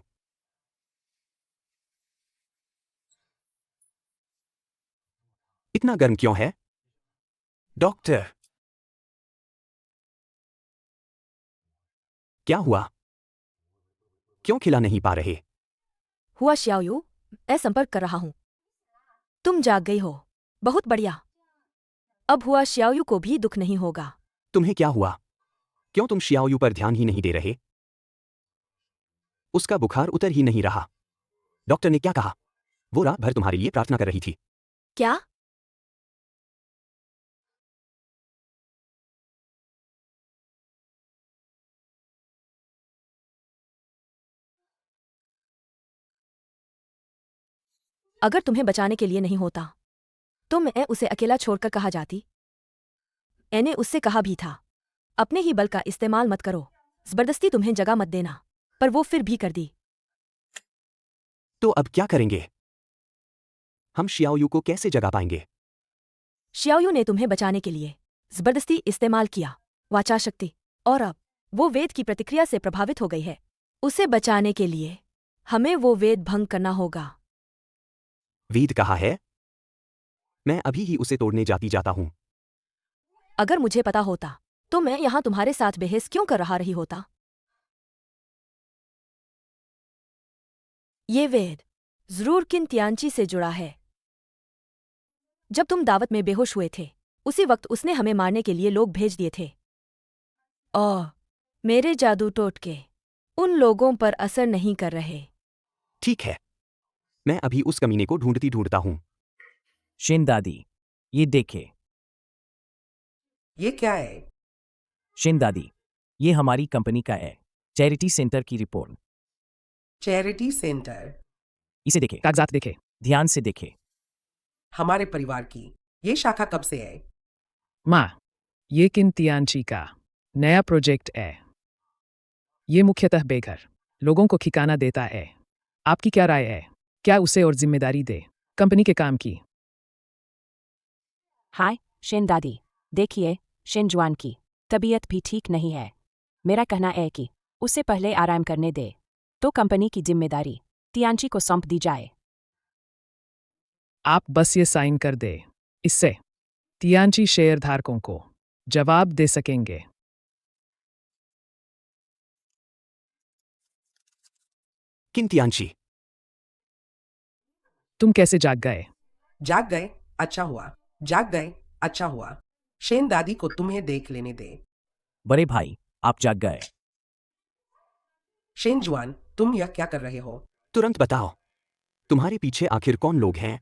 इतना गर्म क्यों है? डॉक्टर, क्या हुआ? क्यों खिला नहीं पा रहे? हुआ श्याओयू, मैं संपर्क कर रहा हूं। तुम जाग गई हो, बहुत बढ़िया। अब हुआ श्याओयू को भी दुख नहीं होगा। तुम्हें क्या हुआ? क्यों तुम शियाओयू पर ध्यान ही नहीं दे रहे? उसका बुखार उतर ही नहीं रहा। डॉक्टर ने क्या कहा? वो रात भर तुम्हारे लिए प्रार्थना कर रही थी। क्या? अगर तुम्हें बचाने के लिए नहीं होता तो मैं उसे अकेला छोड़कर कहाँ जाती? मैंने उससे कहा भी था, अपने ही बल का इस्तेमाल मत करो, जबरदस्ती तुम्हें जगह मत देना, पर वो फिर भी कर दी। तो अब क्या करेंगे? हम शियाओयू को कैसे जगा पाएंगे? श्याओयू ने तुम्हें बचाने के लिए जबरदस्ती इस्तेमाल किया, वाचा शक्ति, और अब वो वेद की प्रतिक्रिया से प्रभावित हो गई है। उसे बचाने के लिए हमें वो वेद भंग करना होगा। वेद कहा है? मैं अभी ही उसे तोड़ने जाता हूं। अगर मुझे पता होता तो मैं यहां तुम्हारे साथ बहस क्यों कर रही होता? ये वेद जरूर किन तियांची से जुड़ा है। जब तुम दावत में बेहोश हुए थे उसी वक्त उसने हमें मारने के लिए लोग भेज दिए थे, और मेरे जादू टोटके उन लोगों पर असर नहीं कर रहे। ठीक है, मैं अभी उस कमीने को ढूंढता हूं। शेन दादी, ये देखे। ये क्या है? शेन दादी, ये हमारी कंपनी का है, चैरिटी सेंटर की रिपोर्ट। Charity centre? इसे देखे, कागजात देखे। ध्यान से देखे। हमारे परिवार की ये शाखा कब से है? माँ, ये किन तियांची का नया प्रोजेक्ट है। ये मुख्यतः बेघर लोगों को ठिकाना देता है। आपकी क्या राय है? क्या उसे और जिम्मेदारी दे कंपनी के काम की? हाय शेन दादी, देखिए, शेन जुआन की तबीयत भी ठीक नहीं है। मेरा कहना है कि उसे पहले आराम करने दे, तो कंपनी की जिम्मेदारी तियांची को सौंप दी जाए। आप बस ये साइन कर दे, इससे तियांची शेयरधारकों को जवाब दे सकेंगे। किन तियांची? तुम कैसे जाग गए? जाग गए? अच्छा हुआ। जाग गए? अच्छा हुआ। शेन दादी को तुम्हें देख लेने दे। बड़े भाई, आप जाग गए। शेन जुआन, तुम यह क्या कर रहे हो? तुरंत बताओ, तुम्हारे पीछे आखिर कौन लोग हैं?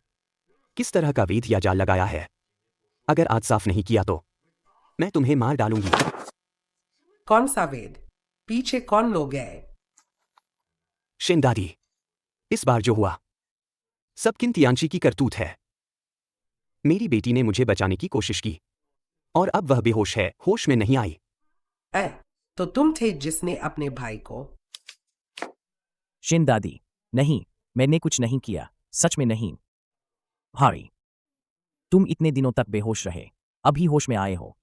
किस तरह का वेद या जाल लगाया है? अगर आज साफ नहीं किया तो मैं तुम्हें मार डालूंगी। कौन सा वेद? पीछे कौन लोग हैं? शेन दादी, इस बार जो हुआ सब किन तियांची की करतूत है। मेरी बेटी ने मुझे बचाने की कोशिश की और अब वह बेहोश है, होश में नहीं आई। तो तुम थे जिसने अपने भाई को? शेन दादी, नहीं, मैंने कुछ नहीं किया, सच में नहीं। भाई, तुम इतने दिनों तक बेहोश रहे, अभी होश में आए हो।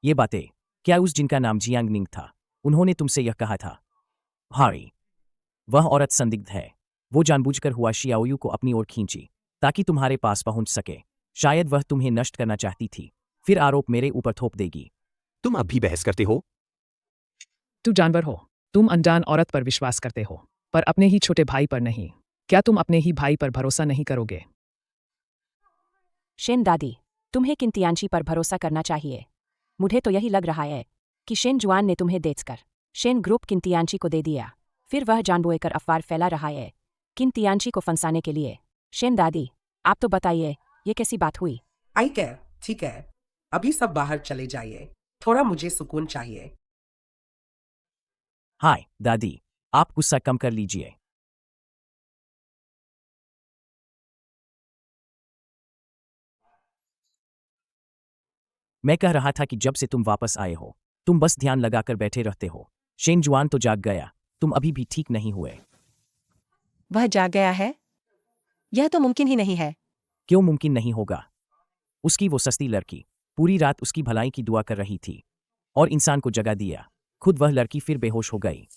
ये बातें क्या उस जिनका नाम जियांग निंग था उन्होंने तुमसे यह कहा था। हारी, वह औरत संदिग्ध है। वो जानबूझकर हुआ शियाओयू को अपनी ओर खींची ताकि तुम्हारे पास पहुंच सके। शायद वह तुम्हें नष्ट करना चाहती थी, फिर आरोप मेरे ऊपर थोप देगी। तुम अब भी बहस करते हो? तू जानवर हो। तुम अनजान औरत पर विश्वास करते हो, पर अपने ही छोटे भाई पर नहीं। क्या तुम अपने ही भाई पर भरोसा नहीं करोगे? शेन दादी, तुम्हें किंतियांची पर भरोसा करना चाहिए। मुझे तो यही लग रहा है कि शेन जुआन ने तुम्हें देखकर शेन ग्रुप किंतियांची को दे दिया, फिर वह जानबूझकर अफवाह फैला रहा है किंतियांची को फंसाने के लिए। शेन दादी, आप तो बताइए, ये कैसी बात हुई? आई क्या, ठीक है, अभी सब बाहर चले जाइए, थोड़ा मुझे सुकून चाहिए। हाय दादी, आप गुस्सा कम कर लीजिए। मैं कह रहा था कि जब से तुम वापस आए हो, तुम बस ध्यान लगाकर बैठे रहते हो। शेन जुआन तो जाग गया, तुम अभी भी ठीक नहीं हुए। वह जाग गया है? यह तो मुमकिन ही नहीं है। क्यों मुमकिन नहीं होगा? उसकी वो सस्ती लड़की पूरी रात उसकी भलाई की दुआ कर रही थी और इंसान को जगा दिया। खुद वह लड़की फिर बेहोश हो गई।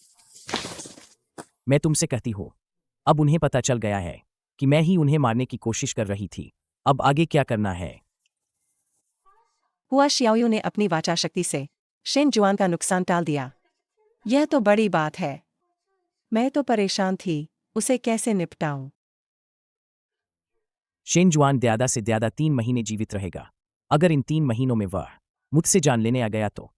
मैं तुमसे कहती हूँ, अब उन्हें पता चल गया है कि मैं ही उन्हें मारने की कोशिश कर रही थी। अब आगे क्या करना है? हुआ शियाओयू ने अपनी वाचा शक्ति से शेन जुआन का नुकसान टाल दिया। यह तो बड़ी बात है। मैं तो परेशान थी, उसे कैसे निपटाऊं। शेन जुआन ज्यादा से ज्यादा 3 महीने जीवित रहेगा। अगर इन 3 महीनों में वह मुझसे जान लेने आ गया तो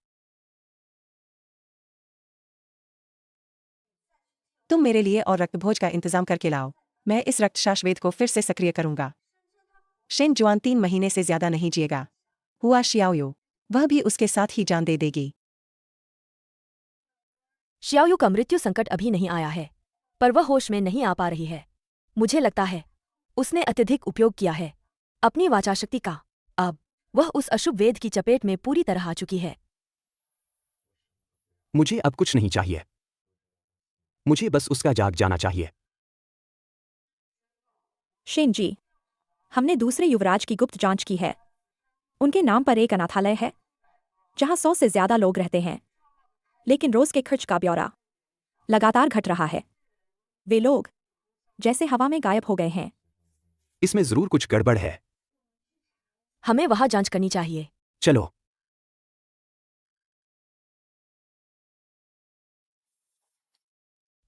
तुम मेरे लिए और रक्तभोज का इंतजाम करके लाओ। मैं इस रक्तशाष वेद को फिर से सक्रिय करूंगा। शेन जुआन 3 महीने से ज्यादा नहीं जिएगा। हुआ शियाओयू, वह भी उसके साथ ही जान दे देगी। शियाओयू का मृत्यु संकट अभी नहीं आया है, पर वह होश में नहीं आ पा रही है। मुझे लगता है उसने अत्यधिक उपयोग किया है अपनी वाचा शक्ति का। अब वह उस अशुभ वेद की चपेट में पूरी तरह आ चुकी है। मुझे अब कुछ नहीं चाहिए। मुझे बस उसका जाग जाना चाहिए। शेन जी, हमने दूसरे युवराज की गुप्त जांच की है। उनके नाम पर एक अनाथालय है जहां 100 से ज्यादा लोग रहते हैं, लेकिन रोज के खर्च का ब्यौरा लगातार घट रहा है। वे लोग जैसे हवा में गायब हो गए हैं। इसमें जरूर कुछ गड़बड़ है। हमें वहां जांच करनी चाहिए। चलो।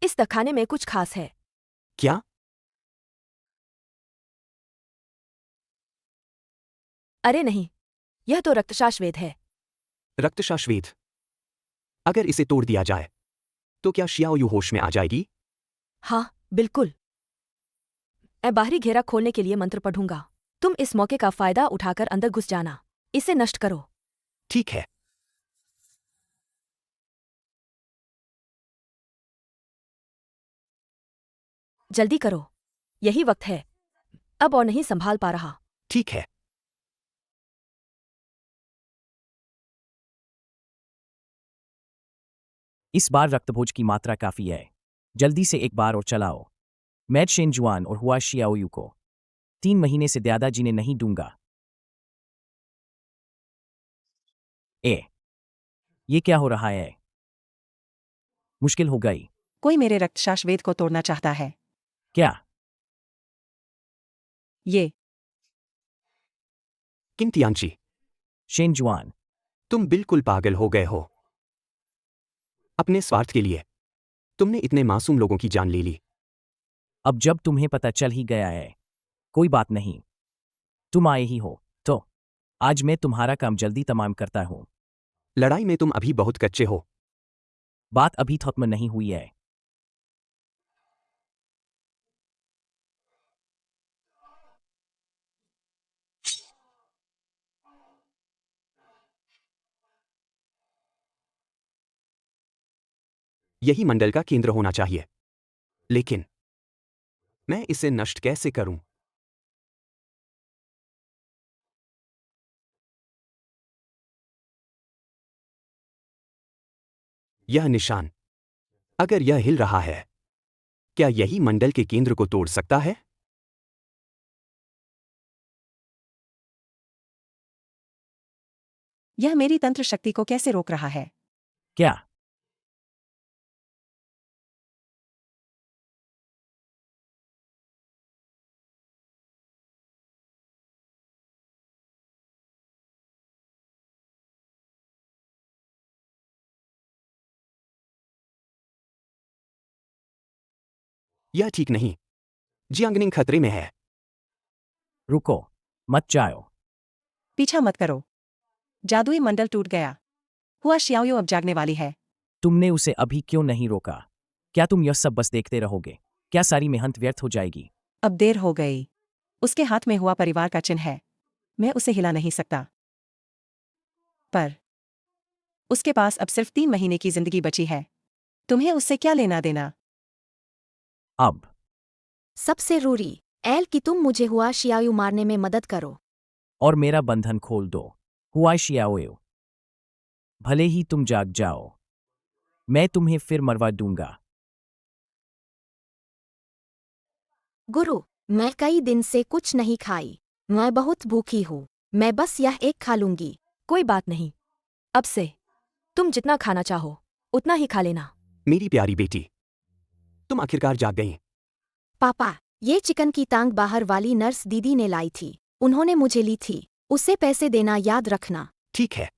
इस तहखाने में कुछ खास है। क्या? अरे नहीं, यह तो रक्तशाष वेद है। रक्तशाश्वेत। अगर इसे तोड़ दिया जाए तो क्या शियाओयू होश में आ जाएगी? हाँ, बिल्कुल। मैं बाहरी घेरा खोलने के लिए मंत्र पढ़ूंगा। तुम इस मौके का फायदा उठाकर अंदर घुस जाना। इसे नष्ट करो। ठीक है। जल्दी करो, यही वक्त है। अब और नहीं संभाल पा रहा। ठीक है। इस बार रक्तभोज की मात्रा काफी है। जल्दी से एक बार और चलाओ। मैं शेन जुआन और हुआ शियाओयू को 3 महीने से ज्यादा जीने नहीं दूंगा। ये क्या हो रहा है? मुश्किल हो गई। कोई मेरे रक्तशाष वेद को तोड़ना चाहता है। क्या? ये किंतियांची, शेन जुआन, तुम बिल्कुल पागल हो गए हो। अपने स्वार्थ के लिए तुमने इतने मासूम लोगों की जान ले ली। अब जब तुम्हें पता चल ही गया है, कोई बात नहीं। तुम आए ही हो तो आज मैं तुम्हारा काम जल्दी तमाम करता हूं। लड़ाई में तुम अभी बहुत कच्चे हो। बात अभी खत्म नहीं हुई है। यही मंडल का केंद्र होना चाहिए, लेकिन मैं इसे नष्ट कैसे करूं? यह निशान, अगर यह हिल रहा है, क्या यही मंडल के केंद्र को तोड़ सकता है? यह मेरी तंत्र शक्ति को कैसे रोक रहा है? क्या? यह ठीक नहीं। जियांगनिंग खतरे में है। रुको, मत जाओ। पीछा मत करो। जादुई मंडल टूट गया। हुआ शियाओयो अब जागने वाली है। तुमने उसे अभी क्यों नहीं रोका? क्या तुम यह सब बस देखते रहोगे? क्या सारी मेहनत व्यर्थ हो जाएगी? अब देर हो गई। उसके हाथ में हुआ परिवार का चिन्ह है। मैं उसे हिला नहीं सकता। पर उसके पास अब सिर्फ 3 महीने की जिंदगी बची है। तुम्हें उससे क्या लेना देना? अब सबसे रूरी एल कि तुम मुझे हुआ शियायु मारने में मदद करो। और मेरा बंधन खोल दो, हुआ शियाओयो। भले ही तुम जाग जाओ, मैं तुम्हें फिर मरवा दूंगा। गुरु, मैं कई दिन से कुछ नहीं खाई। मैं बहुत भूखी हूँ। मैं बस यह एक खा लूंगी। कोई बात नहीं। अब से तुम जितना खाना चाहो उतना ही खा लेना। मेरी प्यारी बेटी, तुम आखिरकार जाग गई। पापा, ये चिकन की टांग बाहर वाली नर्स दीदी ने लाई थी। उन्होंने मुझे ली थी। उसे पैसे देना याद रखना। ठीक है।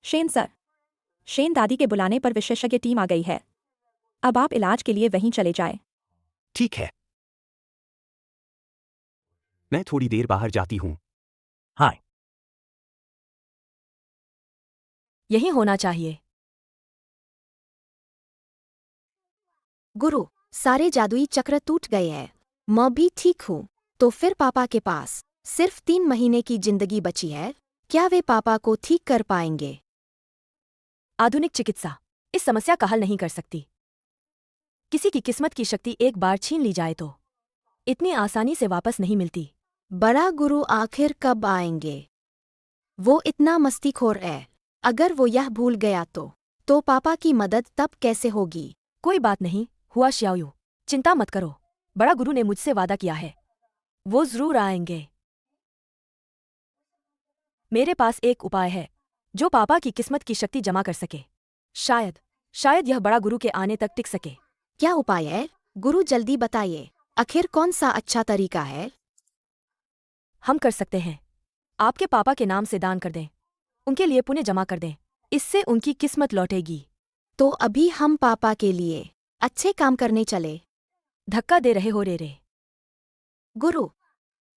शेन सर, शेन दादी के बुलाने पर विशेषज्ञ टीम आ गई है। अब आप इलाज के लिए वहीं चले जाएं। ठीक है, मैं थोड़ी देर बाहर जाती हूँ। हाय। यही होना चाहिए। गुरु, सारे जादुई चक्र टूट गए हैं। मैं भी ठीक हूँ। तो फिर पापा के पास सिर्फ 3 महीने की जिंदगी बची है। क्या वे पापा को ठीक कर पाएंगे? आधुनिक चिकित्सा इस समस्या का हल नहीं कर सकती। किसी की किस्मत की शक्ति एक बार छीन ली जाए तो इतनी आसानी से वापस नहीं मिलती। बड़ा गुरु आखिर कब आएंगे? वो इतना मस्तीखोर है। अगर वो यह भूल गया तो पापा की मदद तब कैसे होगी? कोई बात नहीं, हुआ शियाओयू, चिंता मत करो। बड़ा गुरु ने मुझसे वादा किया है, वो जरूर आएंगे। मेरे पास एक उपाय है जो पापा की किस्मत की शक्ति जमा कर सके। शायद यह बड़ा गुरु के आने तक टिक सके। क्या उपाय है? गुरु जल्दी बताइए। आखिर कौन सा अच्छा तरीका है? हम कर सकते हैं। आपके पापा के नाम से दान कर दें, उनके लिए पुण्य जमा कर दें। इससे उनकी किस्मत लौटेगी। तो अभी हम पापा के लिए अच्छे काम करने चले। धक्का दे रहे हो रे। गुरु,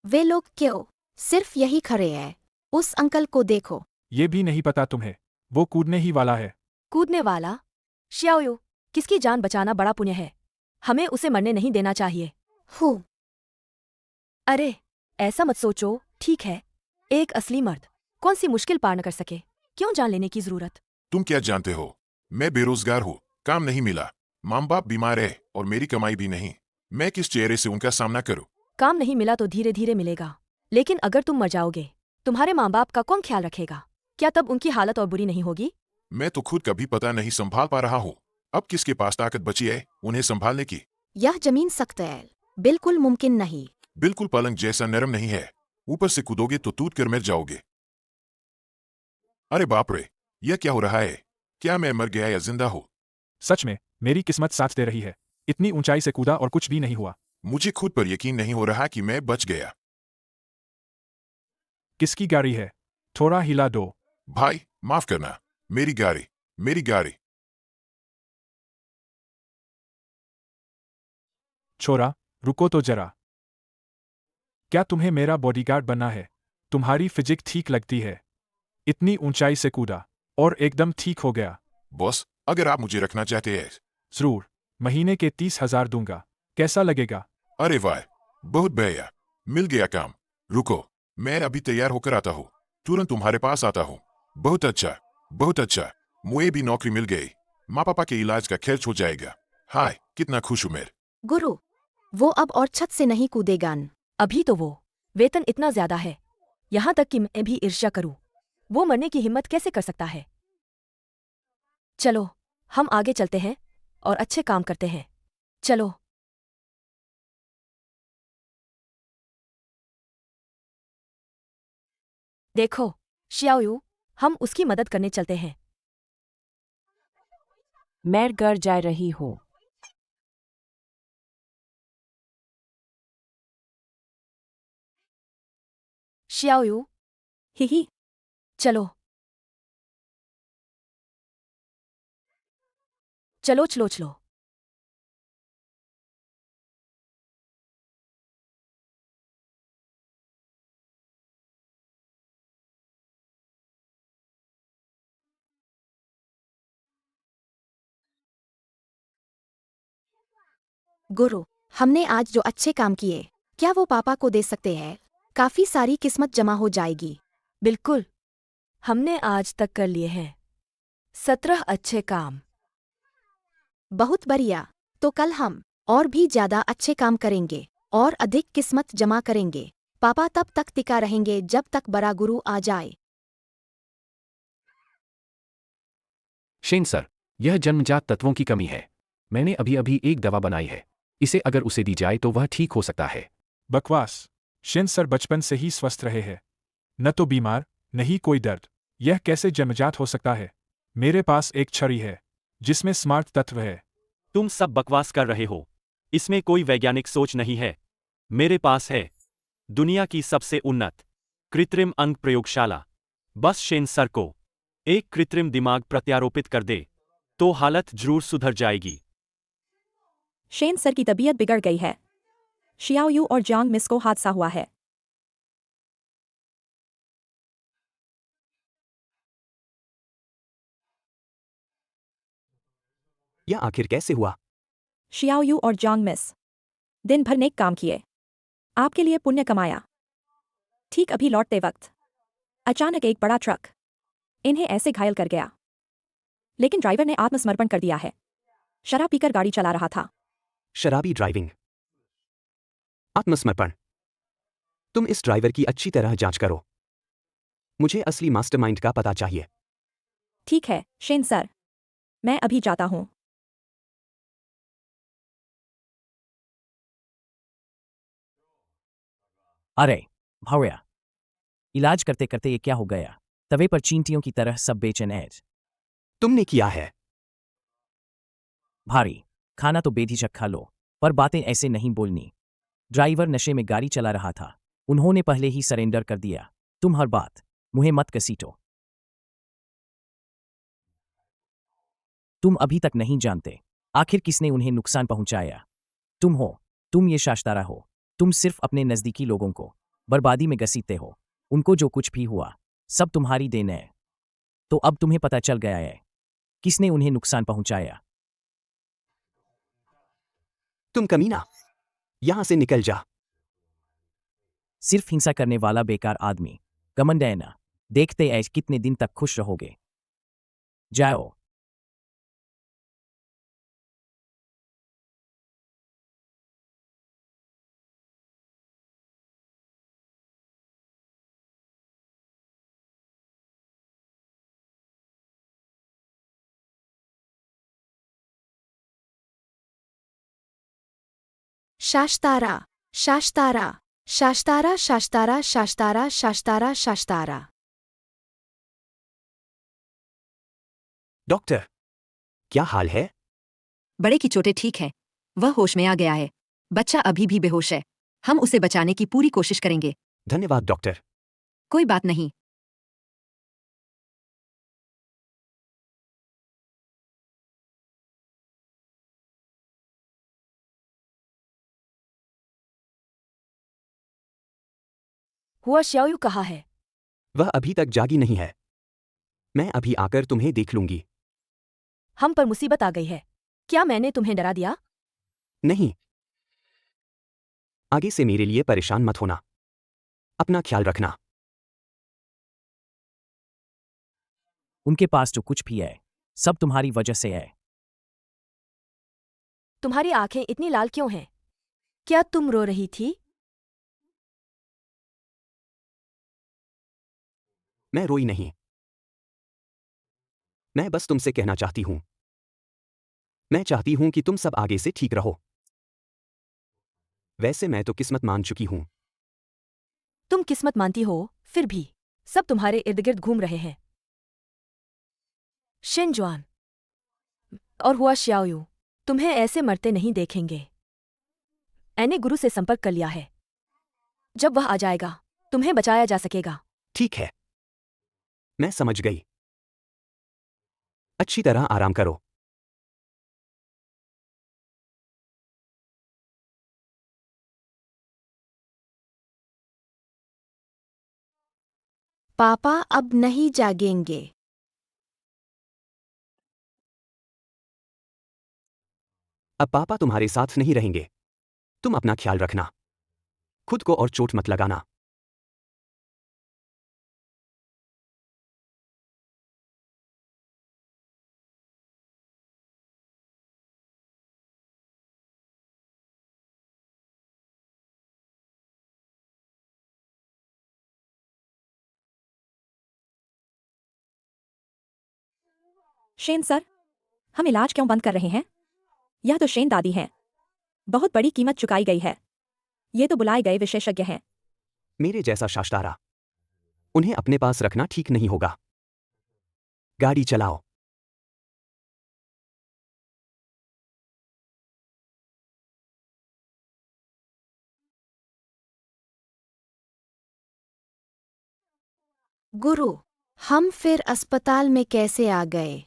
वे लोग क्यों सिर्फ यही खड़े हैं? उस अंकल को देखो। ये भी नहीं पता तुम्हें, वो कूदने ही वाला है। कूदने वाला? शियाओयू, किसकी जान बचाना बड़ा पुण्य है। हमें उसे मरने नहीं देना चाहिए। हूँ। अरे, ऐसा मत सोचो, ठीक है। एक असली मर्द कौन सी मुश्किल पार न कर सके। क्यों जान लेने की जरूरत? तुम क्या जानते हो? मैं बेरोजगार हूँ, काम नहीं मिला, माँ बाप बीमार है और मेरी कमाई भी नहीं। मैं किस चेहरे से उनका सामना करूँ? काम नहीं मिला तो धीरे धीरे मिलेगा। लेकिन अगर तुम मर जाओगे, तुम्हारे माँ बाप का कौन ख्याल रखेगा? क्या तब उनकी हालत और बुरी नहीं होगी? मैं तो खुद कभी पता नहीं संभाल पा रहा हूँ। अब किसके पास ताकत बची है उन्हें संभालने की? यह जमीन सख्त है, बिल्कुल मुमकिन नहीं। बिल्कुल पलंग जैसा नरम नहीं है। ऊपर से कूदोगे तो टूट कर मर जाओगे। अरे बाप रे, यह क्या हो रहा है? क्या मैं मर गया या जिंदा हूँ? सच में, मेरी किस्मत साथ दे रही है। इतनी ऊंचाई से कूदा और कुछ भी नहीं हुआ। मुझे खुद पर यकीन नहीं हो रहा कि मैं बच गया। किसकी गाड़ी है? थोड़ा हिला दो। भाई, माफ करना। मेरी गाड़ी, मेरी गाड़ी। छोरा, रुको तो जरा। क्या तुम्हें मेरा बॉडीगार्ड बनना है? तुम्हारी फिजिक ठीक लगती है। इतनी ऊंचाई से कूदा और एकदम ठीक हो गया। बॉस, अगर आप मुझे रखना चाहते हैं जरूर, महीने के 30,000 दूंगा। कैसा लगेगा? अरे वाह, बहुत बढ़िया, मिल गया काम। रुको, मैं अभी तैयार होकर आता हूँ, तुरंत तुम्हारे पास आता हूँ। बहुत अच्छा, बहुत अच्छा, मुझे भी नौकरी मिल गई। माँ पापा के इलाज का खर्च हो जाएगा। हाय, कितना खुश हूँ मैं। गुरु, वो अब और छत से नहीं कूदेगा। अभी तो वो वेतन इतना ज्यादा है, यहां तक कि मैं भी ईर्ष्या करूं। वो मरने की हिम्मत कैसे कर सकता है? चलो, हम आगे चलते हैं और अच्छे काम करते हैं। चलो। देखो, शियाओयू, हम उसकी मदद करने चलते हैं। मैं घर जा रही हूँ। शियाओयू, ही, चलो। चलो चलो चलो। गुरु, हमने आज जो अच्छे काम किए, क्या वो पापा को दे सकते हैं? काफी सारी किस्मत जमा हो जाएगी। बिल्कुल, हमने आज तक कर लिए हैं 17 अच्छे काम। बहुत बढ़िया। तो कल हम और भी ज्यादा अच्छे काम करेंगे और अधिक किस्मत जमा करेंगे। पापा तब तक टिका रहेंगे जब तक बड़ा गुरु आ जाए। शेन सर, यह जन्मजात तत्वों की कमी है। मैंने अभी अभी एक दवा बनाई है। इसे अगर उसे दी जाए तो वह ठीक हो सकता है। बकवास। शिन सर बचपन से ही स्वस्थ रहे हैं। न तो बीमार, न ही कोई दर्द। यह कैसे जन्मजात हो सकता है? मेरे पास एक छड़ी है जिसमें स्मार्ट तत्व है। तुम सब बकवास कर रहे हो। इसमें कोई वैज्ञानिक सोच नहीं है। मेरे पास है दुनिया की सबसे उन्नत कृत्रिम अंग प्रयोगशाला। बस शेन सर को एक कृत्रिम दिमाग प्रत्यारोपित कर दे तो हालत जरूर सुधर जाएगी। शेन सर की तबीयत बिगड़ गई है। शियाओयू और जांग मिस को हादसा हुआ है। यह आखिर कैसे हुआ? शियाओयू और जांग मिस दिन भर नेक काम किए, आपके लिए पुण्य कमाया। ठीक अभी लौटते वक्त अचानक एक बड़ा ट्रक इन्हें ऐसे घायल कर गया। लेकिन ड्राइवर ने आत्मसमर्पण कर दिया है। शराब पीकर गाड़ी चला रहा था। शराबी ड्राइविंग, आत्मसमर्पण। तुम इस ड्राइवर की अच्छी तरह जांच करो। मुझे असली मास्टरमाइंड का पता चाहिए। ठीक है शेन सर, मैं अभी जाता हूं। अरे भौया, इलाज करते करते ये क्या हो गया? तवे पर चींटियों की तरह सब बेचैन हैं। तुमने किया है। भारी खाना तो बेझिझक खा लो, पर बातें ऐसे नहीं बोलनी। ड्राइवर नशे में गाड़ी चला रहा था। उन्होंने पहले ही सरेंडर कर दिया। तुम हर बात मुझे मत घसीटो। तुम अभी तक नहीं जानते आखिर किसने उन्हें नुकसान पहुंचाया। तुम हो। तुम ये शाश्तारा हो। तुम सिर्फ अपने नजदीकी लोगों को बर्बादी में घसीटते हो। उनको जो कुछ भी हुआ सब तुम्हारी देन है। तो अब तुम्हें पता चल गया है किसने उन्हें नुकसान पहुंचाया। तुम कमीना, यहां से निकल जा। सिर्फ हिंसा करने वाला बेकार आदमी। घमंड है ना? देखते ऐश कितने दिन तक खुश रहोगे। जाओ। शाश्तारा, शाश्तारा, शाश्तारा, शाश्तारा, शाश्तारा, शाश्तारा, शाश्तारा। डॉक्टर, क्या हाल है? बड़े की चोटें ठीक है, वह होश में आ गया है। बच्चा अभी भी बेहोश है। हम उसे बचाने की पूरी कोशिश करेंगे। धन्यवाद डॉक्टर। कोई बात नहीं। हुआ श्याओयू कहाँ है? वह अभी तक जागी नहीं है। मैं अभी आकर तुम्हें देख लूंगी। हम पर मुसीबत आ गई है। क्या मैंने तुम्हें डरा दिया? नहीं। आगे से मेरे लिए परेशान मत होना। अपना ख्याल रखना। उनके पास जो कुछ भी है सब तुम्हारी वजह से है। तुम्हारी आंखें इतनी लाल क्यों हैं? क्या तुम रो रही थी? मैं रोई नहीं। मैं बस तुमसे कहना चाहती हूं। मैं चाहती हूं कि तुम सब आगे से ठीक रहो। वैसे मैं तो किस्मत मान चुकी हूं। तुम किस्मत मानती हो, फिर भी सब तुम्हारे इर्द गिर्द घूम रहे हैं। शिनजुआन और हुआ श्याओयू तुम्हें ऐसे मरते नहीं देखेंगे। मैंने गुरु से संपर्क कर लिया है। जब वह आ जाएगा तुम्हें बचाया जा सकेगा। ठीक है, मैं समझ गई। अच्छी तरह आराम करो। पापा अब नहीं जागेंगे। अब पापा तुम्हारे साथ नहीं रहेंगे। तुम अपना ख्याल रखना। खुद को और चोट मत लगाना। शेन सर, हम इलाज क्यों बंद कर रहे हैं? यह तो शेन दादी हैं। बहुत बड़ी कीमत चुकाई गई है। ये तो बुलाए गए विशेषज्ञ हैं। मेरे जैसा शाश्तारा उन्हें अपने पास रखना ठीक नहीं होगा। गाड़ी चलाओ। गुरु, हम फिर अस्पताल में कैसे आ गए?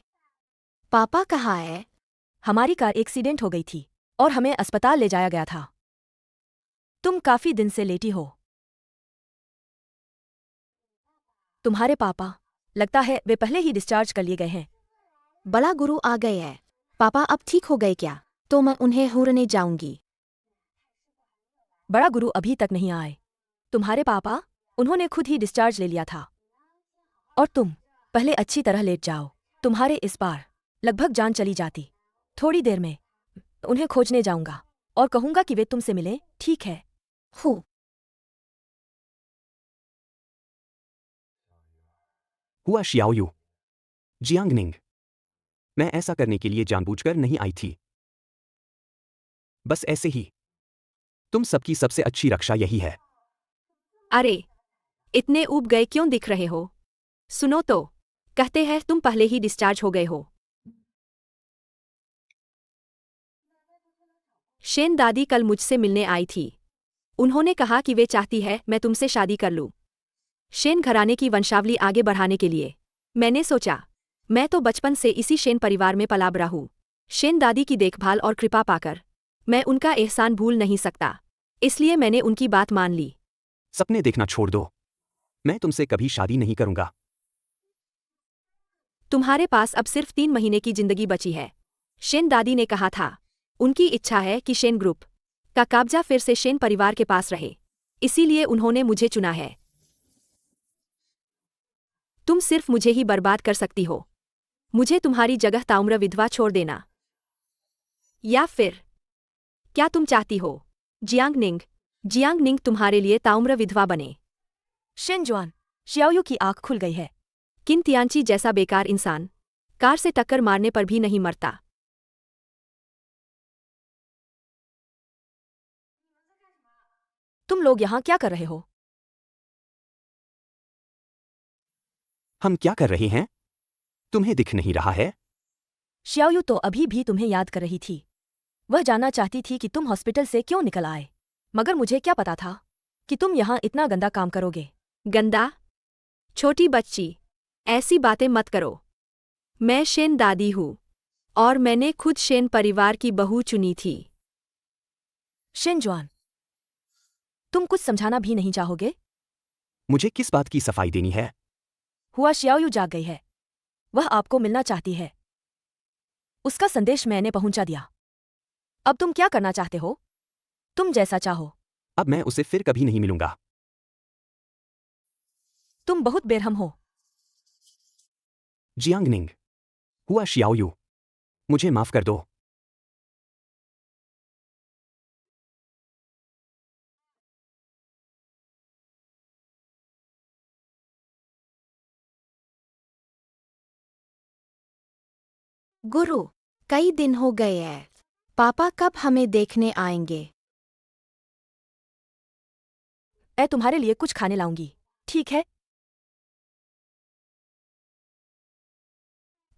पापा कहाँ है? हमारी कार एक्सीडेंट हो गई थी और हमें अस्पताल ले जाया गया था। तुम काफी दिन से लेटी हो। तुम्हारे पापा, लगता है वे पहले ही डिस्चार्ज कर लिए गए हैं। बड़ा गुरु आ गए हैं। पापा अब ठीक हो गए क्या? तो मैं उन्हें हुरने जाऊंगी। बड़ा गुरु अभी तक नहीं आए। तुम्हारे पापा, उन्होंने खुद ही डिस्चार्ज ले लिया था। और तुम पहले अच्छी तरह लेट जाओ। तुम्हारे इस बार लगभग जान चली जाती। थोड़ी देर में उन्हें खोजने जाऊंगा और कहूंगा कि वे तुमसे मिलें, ठीक है? हूँ। हुआ शियाओयू। जियांगनिंग। मैं ऐसा करने के लिए जानबूझकर नहीं आई थी। बस ऐसे ही। तुम सबकी सबसे अच्छी रक्षा यही है। अरे, इतने ऊब गए क्यों दिख रहे हो? सुनो तो, कहते हैं तुम पहले ही डिस्चार्ज हो गए हो। शेन दादी कल मुझसे मिलने आई थी। उन्होंने कहा कि वे चाहती है मैं तुमसे शादी कर लूं। शेन घराने की वंशावली आगे बढ़ाने के लिए। मैंने सोचा, मैं तो बचपन से इसी शेन परिवार में पला बड़ा हूं। शेन दादी की देखभाल और कृपा पाकर मैं उनका एहसान भूल नहीं सकता। इसलिए मैंने उनकी बात मान ली। सपने देखना छोड़ दो। मैं तुमसे कभी शादी नहीं करूंगा। तुम्हारे पास अब सिर्फ 3 महीने की जिंदगी बची है। शेन दादी ने कहा था, उनकी इच्छा है कि शेन ग्रुप का कब्जा फिर से शेन परिवार के पास रहे। इसीलिए उन्होंने मुझे चुना है। तुम सिर्फ मुझे ही बर्बाद कर सकती हो। मुझे तुम्हारी जगह ताउम्र विधवा छोड़ देना। या फिर क्या तुम चाहती हो जियांगनिंग तुम्हारे लिए ताउम्र विधवा बने? शिनजुआन, शियाओयू की आंख खुल गई है। किन तियांची जैसा बेकार इंसान कार से टक्कर मारने पर भी नहीं मरता। तुम लोग यहां क्या कर रहे हो? हम क्या कर रहे हैं? तुम्हें दिख नहीं रहा है? शियाओयू तो अभी भी तुम्हें याद कर रही थी। वह जानना चाहती थी कि तुम हॉस्पिटल से क्यों निकल आए। मगर मुझे क्या पता था कि तुम यहां इतना गंदा काम करोगे। गंदा? छोटी बच्ची, ऐसी बातें मत करो। मैं शेन दादी हूं और मैंने खुद शेन परिवार की बहू चुनी थी। शिनजुआन, तुम कुछ समझाना भी नहीं चाहोगे? मुझे किस बात की सफाई देनी है? हुआ शियाओयू जाग गई है। वह आपको मिलना चाहती है। उसका संदेश मैंने पहुंचा दिया। अब तुम क्या करना चाहते हो? तुम जैसा चाहो। अब मैं उसे फिर कभी नहीं मिलूंगा। तुम बहुत बेरहम हो। जियांगनिंग। हुआ शियाओयू। मुझे माफ कर दो। गुरु, कई दिन हो गए हैं। पापा कब हमें देखने आएंगे? मैं तुम्हारे लिए कुछ खाने लाऊंगी, ठीक है?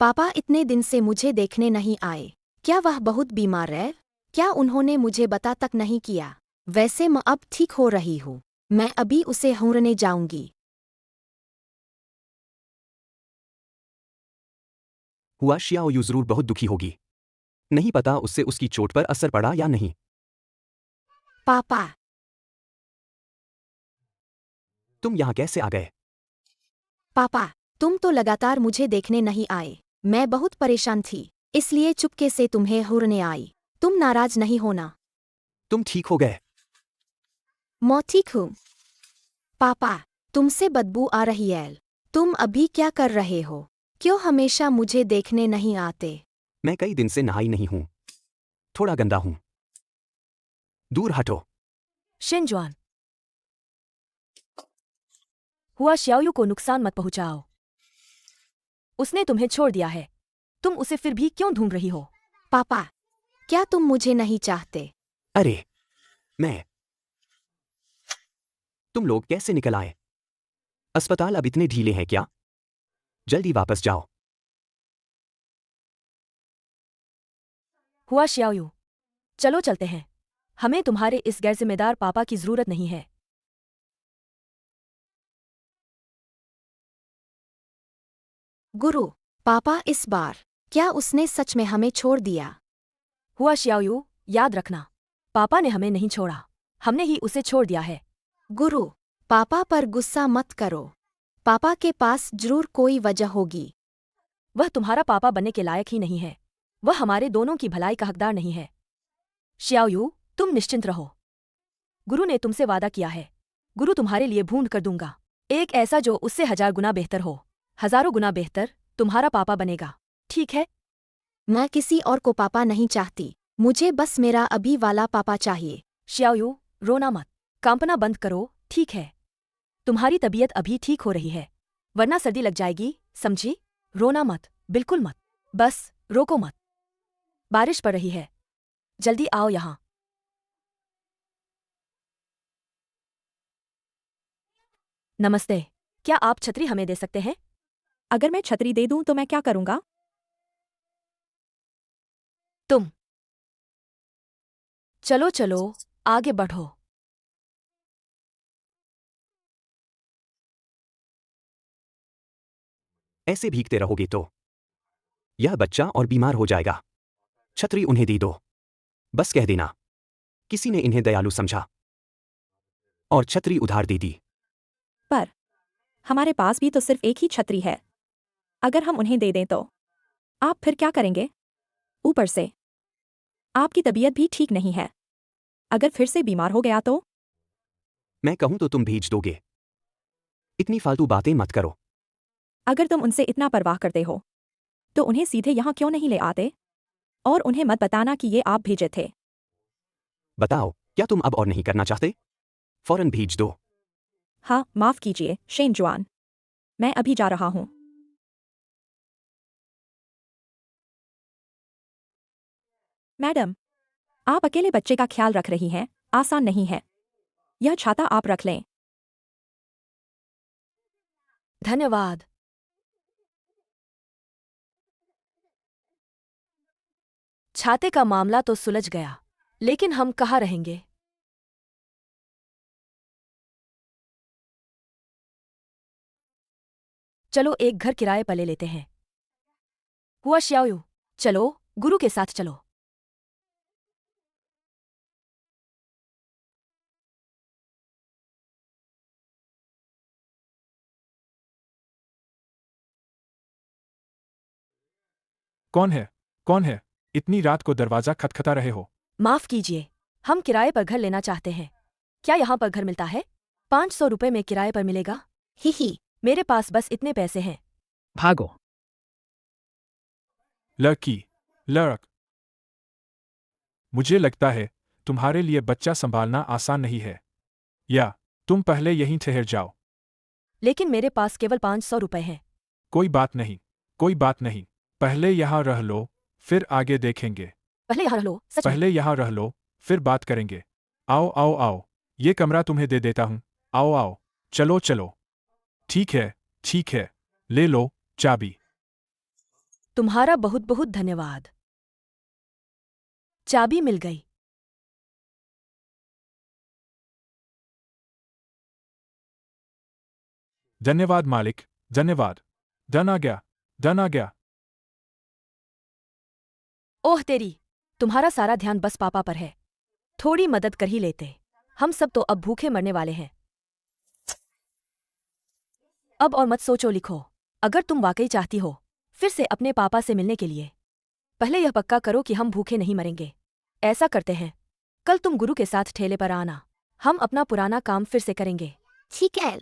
पापा इतने दिन से मुझे देखने नहीं आए। क्या वह बहुत बीमार है? क्या उन्होंने मुझे बता तक नहीं किया? वैसे मैं अब ठीक हो रही हूँ। मैं अभी उसे हुरने जाऊंगी। हुआ शियाओयू जरूर बहुत दुखी होगी। नहीं पता उससे उसकी चोट पर असर पड़ा या नहीं। पापा, तुम यहां कैसे आ गए? पापा, तुम तो लगातार मुझे देखने नहीं आए। मैं बहुत परेशान थी, इसलिए चुपके से तुम्हें हुरने आई। तुम नाराज नहीं होना। तुम ठीक हो गए? मैं ठीक हूँ। पापा, तुमसे बदबू आ रही है। तुम अभी क्या कर रहे हो? क्यों हमेशा मुझे देखने नहीं आते? मैं कई दिन से नहाई नहीं हूं। थोड़ा गंदा हूं। दूर हटो। शिनजुआन, हुआ शियाओयू को नुकसान मत पहुंचाओ। उसने तुम्हें छोड़ दिया है। तुम उसे फिर भी क्यों ढूंढ रही हो? पापा, क्या तुम मुझे नहीं चाहते? अरे, तुम लोग कैसे निकल आए? अस्पताल अब इतने ढीले हैं क्या? जल्दी वापस जाओ। हुआ शियाओयू, चलो चलते हैं। हमें तुम्हारे इस गैरजिम्मेदार पापा की जरूरत नहीं है। गुरु, पापा इस बार, क्या उसने सच में हमें छोड़ दिया? हुआ शियाओयू, याद रखना, पापा ने हमें नहीं छोड़ा, हमने ही उसे छोड़ दिया है। गुरु, पापा पर गुस्सा मत करो। पापा के पास जरूर कोई वजह होगी। वह तुम्हारा पापा बनने के लायक ही नहीं है। वह हमारे दोनों की भलाई का हकदार नहीं है। शियाओयू, तुम निश्चिंत रहो। गुरु ने तुमसे वादा किया है। गुरु तुम्हारे लिए ढूंढ कर दूंगा, एक ऐसा जो उससे 1000 गुना बेहतर हो। 1000 गुना बेहतर तुम्हारा पापा बनेगा, ठीक है? मैं किसी और को पापा नहीं चाहती। मुझे बस मेरा अभी वाला पापा चाहिए। शियाओयू, रोना मत, कांपना बंद करो, ठीक है? तुम्हारी तबीयत अभी ठीक हो रही है, वरना सर्दी लग जाएगी, समझी? रोना मत, बिल्कुल मत, बस रोको मत। बारिश पड़ रही है, जल्दी आओ यहां। नमस्ते, क्या आप छतरी हमें दे सकते हैं? अगर मैं छतरी दे दूं तो मैं क्या करूंगा? तुम चलो चलो, आगे बढ़ो। ऐसे भीगते रहोगे तो यह बच्चा और बीमार हो जाएगा। छतरी उन्हें दे दो। बस कह देना, किसी ने इन्हें दयालु समझा और छतरी उधार दे दी। पर हमारे पास भी तो सिर्फ एक ही छतरी है। अगर हम उन्हें दे दें तो आप फिर क्या करेंगे? ऊपर से आपकी तबीयत भी ठीक नहीं है। अगर फिर से बीमार हो गया तो? मैं कहूं तो तुम भेज दोगे। इतनी फालतू बातें मत करो। अगर तुम उनसे इतना परवाह करते हो तो उन्हें सीधे यहाँ क्यों नहीं ले आते? और उन्हें मत बताना कि ये आप भेजे थे। बताओ, क्या तुम अब और नहीं करना चाहते? फौरन भेज दो। हाँ, माफ कीजिए शिनजुआन, मैं अभी जा रहा हूँ। मैडम, आप अकेले बच्चे का ख्याल रख रही हैं, आसान नहीं है। यह छाता आप रख लें। धन्यवाद। छाते का मामला तो सुलझ गया, लेकिन हम कहाँ रहेंगे? चलो एक घर किराए पर ले लेते हैं। हुआ शियाओयू, चलो, गुरु के साथ चलो। कौन है? कौन है? इतनी रात को दरवाजा खटखटा रहे हो? माफ कीजिए, हम किराए पर घर लेना चाहते हैं। क्या यहाँ पर घर मिलता है? 500 रुपए में किराए पर मिलेगा? ही, मेरे पास बस इतने पैसे हैं। भागो। लड़क, मुझे लगता है तुम्हारे लिए बच्चा संभालना आसान नहीं है। या तुम पहले यहीं ठहर जाओ। लेकिन मेरे पास केवल 500 रुपए हैं। कोई बात नहीं, कोई बात नहीं। पहले यहाँ रह लो, फिर आगे देखेंगे। पहले यहाँ रह लो, सच में? पहले यहाँ रह लो, फिर बात करेंगे। आओ आओ आओ, ये कमरा तुम्हें दे देता हूँ। आओ आओ, चलो चलो। ठीक है, ठीक है, ले लो चाबी। तुम्हारा बहुत बहुत धन्यवाद। चाबी मिल गई। धन्यवाद मालिक, धन्यवाद। धन आ गया, धन आ गया। ओह तेरी, तुम्हारा सारा ध्यान बस पापा पर है। थोड़ी मदद कर ही लेते। हम सब तो अब भूखे मरने वाले हैं। अब और मत सोचो लिखो। अगर तुम वाकई चाहती हो फिर से अपने पापा से मिलने के लिए, पहले यह पक्का करो कि हम भूखे नहीं मरेंगे। ऐसा करते हैं, कल तुम गुरु के साथ ठेले पर आना, हम अपना पुराना काम फिर से करेंगे। ठीक है।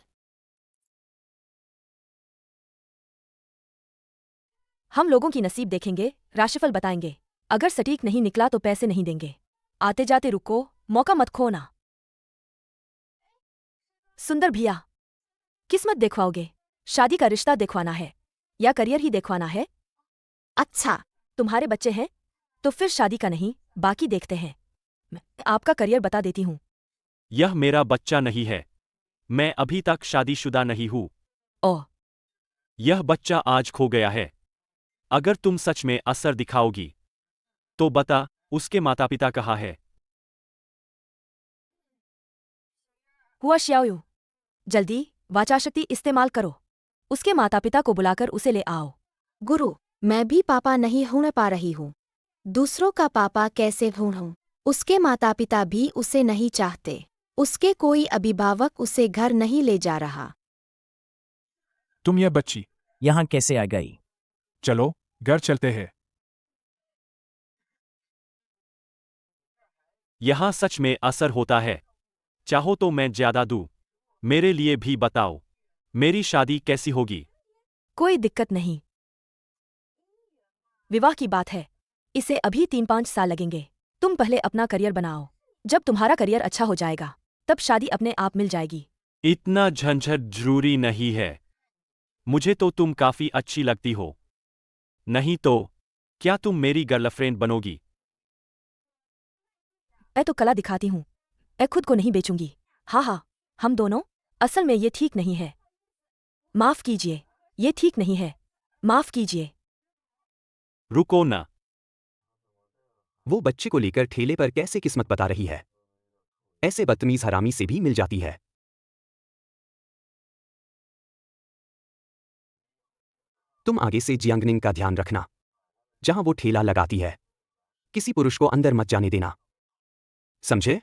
हम लोगों की नसीब देखेंगे, राशिफल बताएंगे। अगर सटीक नहीं निकला तो पैसे नहीं देंगे। आते जाते रुको, मौका मत खोना। सुंदर भैया, किस्मत देखवाओगे? शादी का रिश्ता देखवाना है या करियर ही देखवाना है? अच्छा, तुम्हारे बच्चे हैं तो फिर शादी का नहीं, बाकी देखते हैं। मैं आपका करियर बता देती हूँ। यह मेरा बच्चा नहीं है। मैं अभी तक शादीशुदा नहीं हूँ। ओह, यह बच्चा आज खो गया है। अगर तुम सच में असर दिखाओगी तो बता, उसके माता पिता कहाँ है? हुआ श्याओयू, जल्दी वाचाशक्ति इस्तेमाल करो। उसके माता पिता को बुलाकर उसे ले आओ। गुरु, मैं भी पापा नहीं ढूंढ पा रही हूँ। दूसरों का पापा कैसे ढूंढूं? उसके माता पिता भी उसे नहीं चाहते। उसके कोई अभिभावक उसे घर नहीं ले जा रहा। तुम यह बच्ची, यहाँ कैसे आ गई? चलो घर चलते हैं। यहाँ सच में असर होता है। चाहो तो मैं ज्यादा दूं। मेरे लिए भी बताओ, मेरी शादी कैसी होगी? कोई दिक्कत नहीं। विवाह की बात है, इसे अभी 3-5 साल लगेंगे। तुम पहले अपना करियर बनाओ। जब तुम्हारा करियर अच्छा हो जाएगा तब शादी अपने आप मिल जाएगी। इतना झंझट जरूरी नहीं है। मुझे तो तुम काफी अच्छी लगती हो। नहीं तो क्या तुम मेरी गर्लफ्रेंड बनोगी? मैं तो कला दिखाती हूँ, मैं खुद को नहीं बेचूंगी। हाँ, हम दोनों। असल में ये ठीक नहीं है। माफ कीजिए, ये ठीक नहीं है। माफ कीजिए। रुको ना। वो बच्चे को लेकर ठेले पर कैसे किस्मत बता रही है। ऐसे बदतमीज हरामी से भी मिल जाती है। तुम आगे से जियांगनिंग का ध्यान रखना। जहां वो ठेला लगाती है, किसी पुरुष को अंदर मत जाने देना, समझे?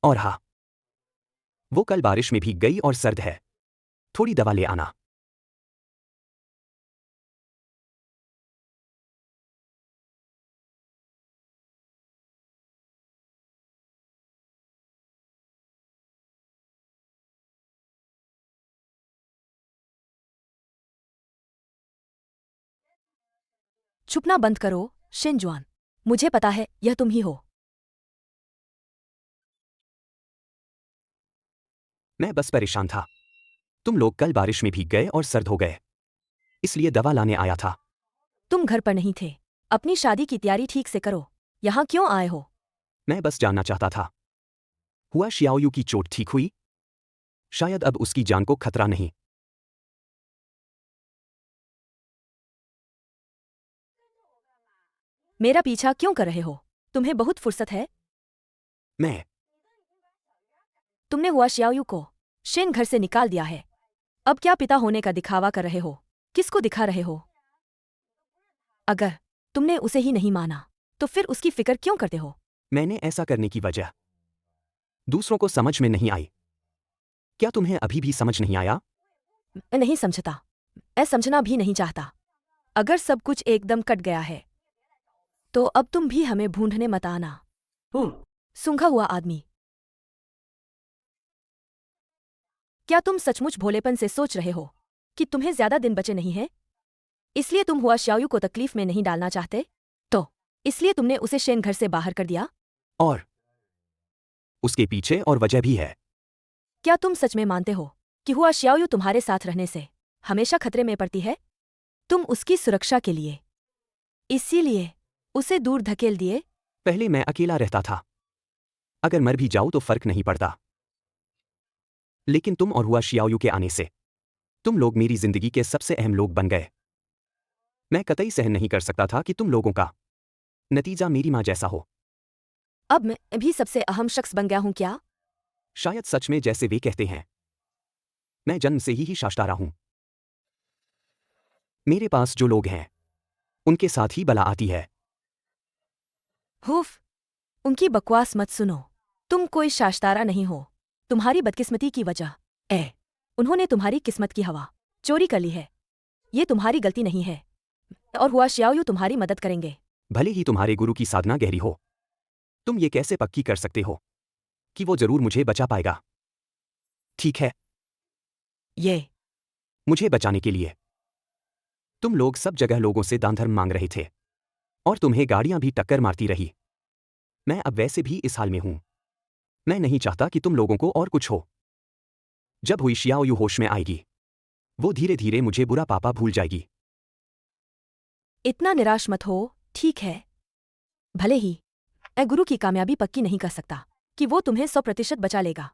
और हाँ, वो कल बारिश में भीग गई और सर्द है। थोड़ी दवा ले आना। छुपना बंद करो, शिनजुआन। मुझे पता है यह तुम ही हो। मैं बस परेशान था। तुम लोग कल बारिश में भीग गए और सर्द हो गए, इसलिए दवा लाने आया था। तुम घर पर नहीं थे। अपनी शादी की तैयारी ठीक से करो। यहाँ क्यों आए हो? मैं बस जानना चाहता था, हुआ शियाओयू की चोट ठीक हुई? शायद अब उसकी जान को खतरा नहीं। मेरा पीछा क्यों कर रहे हो? तुम्हें बहुत फुर्सत है। तुमने हुआ श्याओयू को शेन घर से निकाल दिया है। अब क्या पिता होने का दिखावा कर रहे हो? किसको दिखा रहे हो? अगर तुमने उसे ही नहीं माना तो फिर उसकी फिक्र क्यों करते हो? मैंने ऐसा करने की वजह दूसरों को समझ में नहीं आई। क्या तुम्हें अभी भी समझ नहीं आया? मैं नहीं समझता। मैं समझना भी नहीं चाहता। अगर सब कुछ एकदम कट गया है तो अब तुम भी हमें ढूंढने मत आना। सूंघा हुआ आदमी, क्या तुम सचमुच भोलेपन से सोच रहे हो कि तुम्हें ज्यादा दिन बचे नहीं हैं? इसलिए तुम हुआ श्याओयू को तकलीफ में नहीं डालना चाहते? तो इसलिए तुमने उसे शेन घर से बाहर कर दिया? और उसके पीछे और वजह भी है। क्या तुम सच में मानते हो कि हुआ श्याओयू तुम्हारे साथ रहने से हमेशा खतरे में पड़ती है? तुम उसकी सुरक्षा के लिए इसीलिए उसे दूर धकेल दिए? पहले मैं अकेला रहता था। अगर मर भी जाऊं तो फर्क नहीं पड़ता। लेकिन तुम और हुआ शियाओयू के आने से तुम लोग मेरी जिंदगी के सबसे अहम लोग बन गए। मैं कतई सहन नहीं कर सकता था कि तुम लोगों का नतीजा मेरी मां जैसा हो। अब मैं भी सबसे अहम शख्स बन गया हूं क्या? शायद सच में जैसे वे कहते हैं। मैं जन्म से ही शाश्तारा हूं। मेरे पास जो लोग हैं उनके साथ ही बला आती है। हुफ, उनकी बकवास मत सुनो। तुम कोई शाश्तारा नहीं हो। तुम्हारी बदकिस्मती की वजह उन्होंने तुम्हारी किस्मत की हवा चोरी कर ली है। ये तुम्हारी गलती नहीं है। और हुआ शियाओयू तुम्हारी मदद करेंगे। भले ही तुम्हारे गुरु की साधना गहरी हो, तुम ये कैसे पक्की कर सकते हो कि वो जरूर मुझे बचा पाएगा? ठीक है, ये मुझे बचाने के लिए तुम लोग सब जगह लोगों से दान धर्म मांग रहे थे और तुम्हें गाड़ियां भी टक्कर मारती रही। मैं अब वैसे भी इस हाल में हूं। मैं नहीं चाहता कि तुम लोगों को और कुछ हो। जब हुई शियाओयू होश में आएगी, वो धीरे धीरे मुझे बुरा पापा भूल जाएगी। इतना निराश मत हो, ठीक है? भले ही मैं गुरु की कामयाबी पक्की नहीं कर सकता कि वो तुम्हें 100% बचा लेगा,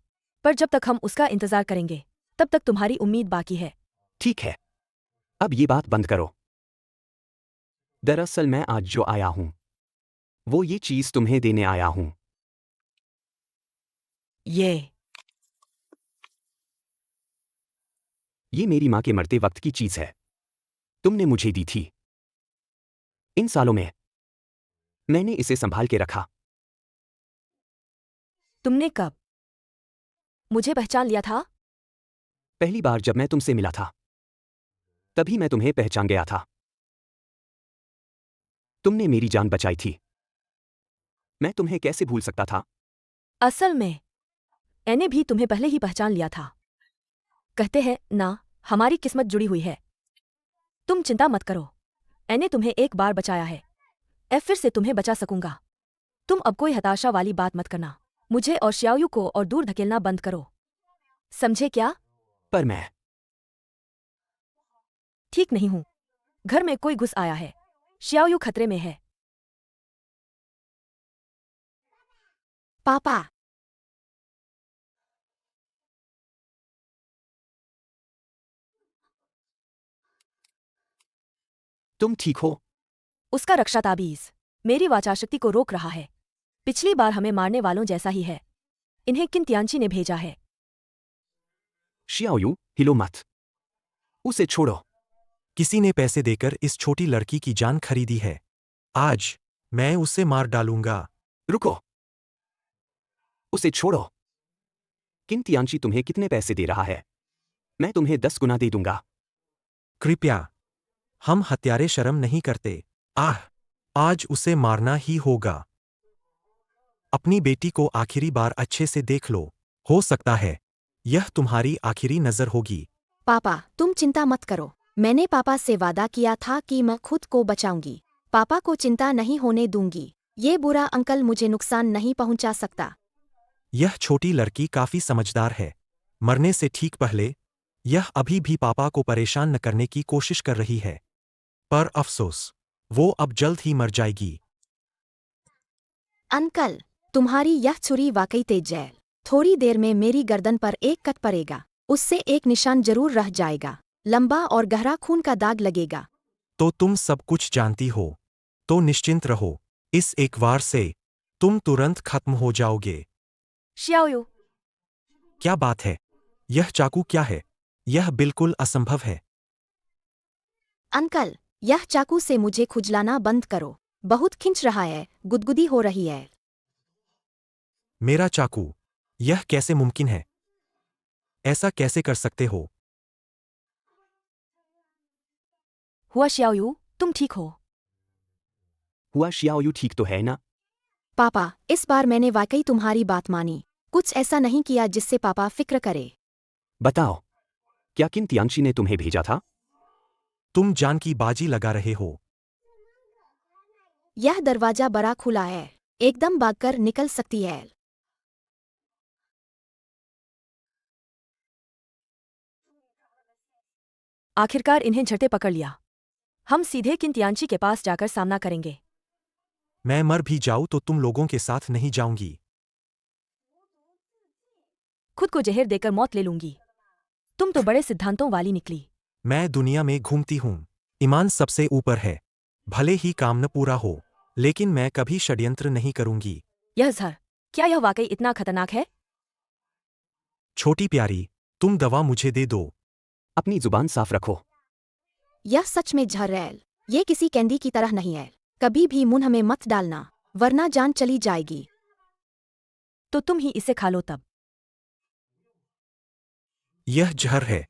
पर जब तक हम उसका इंतजार करेंगे तब तक तुम्हारी उम्मीद बाकी है। ठीक है, अब ये बात बंद करो। दरअसल मैं आज जो आया हूं वो ये चीज तुम्हें देने आया हूं। ये मेरी मां के मरते वक्त की चीज है। तुमने मुझे दी थी। इन सालों में मैंने इसे संभाल के रखा। तुमने कब मुझे पहचान लिया था? पहली बार जब मैं तुमसे मिला था, तभी मैं तुम्हें पहचान गया था। तुमने मेरी जान बचाई थी। मैं तुम्हें कैसे भूल सकता था? असल में मैंने भी तुम्हें पहले ही पहचान लिया था। कहते हैं ना, हमारी किस्मत जुड़ी हुई है। तुम चिंता मत करो, मैंने तुम्हें एक बार बचाया है, मैं फिर से तुम्हें बचा सकूंगा। तुम अब कोई हताशा वाली बात मत करना। मुझे और शियाओयू को और दूर धकेलना बंद करो, समझे क्या? पर मैं ठीक नहीं हूं। घर में कोई घुस आया है। शियाओयू खतरे में है। पापा, तुम ठीक हो? उसका रक्षा ताबीज मेरी वाचाशक्ति को रोक रहा है। पिछली बार हमें मारने वालों जैसा ही है। इन्हें किन तियांची ने भेजा है? शियाओयू, हिलो मत। उसे छोड़ो। किसी ने पैसे देकर इस छोटी लड़की की जान खरीदी है। आज मैं उसे मार डालूंगा। रुको, उसे छोड़ो। किन तियांची तुम्हें कितने पैसे दे रहा है? मैं तुम्हें 10 गुना दे दूंगा। कृपया, हम हत्यारे शर्म नहीं करते। आज उसे मारना ही होगा। अपनी बेटी को आखिरी बार अच्छे से देख लो। हो सकता है यह तुम्हारी आखिरी नजर होगी। पापा, तुम चिंता मत करो। मैंने पापा से वादा किया था कि मैं खुद को बचाऊंगी। पापा को चिंता नहीं होने दूंगी। ये बुरा अंकल मुझे नुकसान नहीं पहुंचा सकता। यह छोटी लड़की काफी समझदार है। मरने से ठीक पहले यह अभी भी पापा को परेशान न करने की कोशिश कर रही है। पर अफसोस, वो अब जल्द ही मर जाएगी। अंकल, तुम्हारी यह छुरी वाकई तेज है। थोड़ी देर में मेरी गर्दन पर एक कट पड़ेगा। उससे एक निशान जरूर रह जाएगा। लंबा और गहरा खून का दाग लगेगा। तो तुम सब कुछ जानती हो, तो निश्चिंत रहो। इस एक वार से तुम तुरंत खत्म हो जाओगे। शियाओयू, क्या बात है? यह चाकू क्या है? यह बिल्कुल असंभव है। अंकल, यह चाकू से मुझे खुजलाना बंद करो। बहुत खिंच रहा है, गुदगुदी हो रही है। मेरा चाकू? यह कैसे मुमकिन है? ऐसा कैसे कर सकते हो? हुआ शियाओयू, तुम ठीक हो? हुआ शियाओयू ठीक तो है ना? पापा, इस बार मैंने वाकई तुम्हारी बात मानी। कुछ ऐसा नहीं किया जिससे पापा फिक्र करे। बताओ, क्या किन तियांची ने तुम्हें भेजा था? तुम जान की बाजी लगा रहे हो। यह दरवाजा बड़ा खुला है, एकदम भागकर निकल सकती है। आखिरकार इन्हें झटे पकड़ लिया। हम सीधे किन तियांची के पास जाकर सामना करेंगे। मैं मर भी जाऊं तो तुम लोगों के साथ नहीं जाऊंगी। खुद को जहर देकर मौत ले लूंगी। तुम तो बड़े सिद्धांतों वाली निकली। मैं दुनिया में घूमती हूं। ईमान सबसे ऊपर है। भले ही काम न पूरा हो, लेकिन मैं कभी षड्यंत्र नहीं करूंगी। यह जहर, क्या यह वाकई इतना खतरनाक है? छोटी प्यारी, तुम दवा मुझे दे दो। अपनी जुबान साफ रखो। यह सच में जहर है। ये किसी कैंडी की तरह नहीं है। कभी भी मुंह में मत डालना, वरना जान चली जाएगी। तो तुम ही इसे खा लो तब। यह जहर है।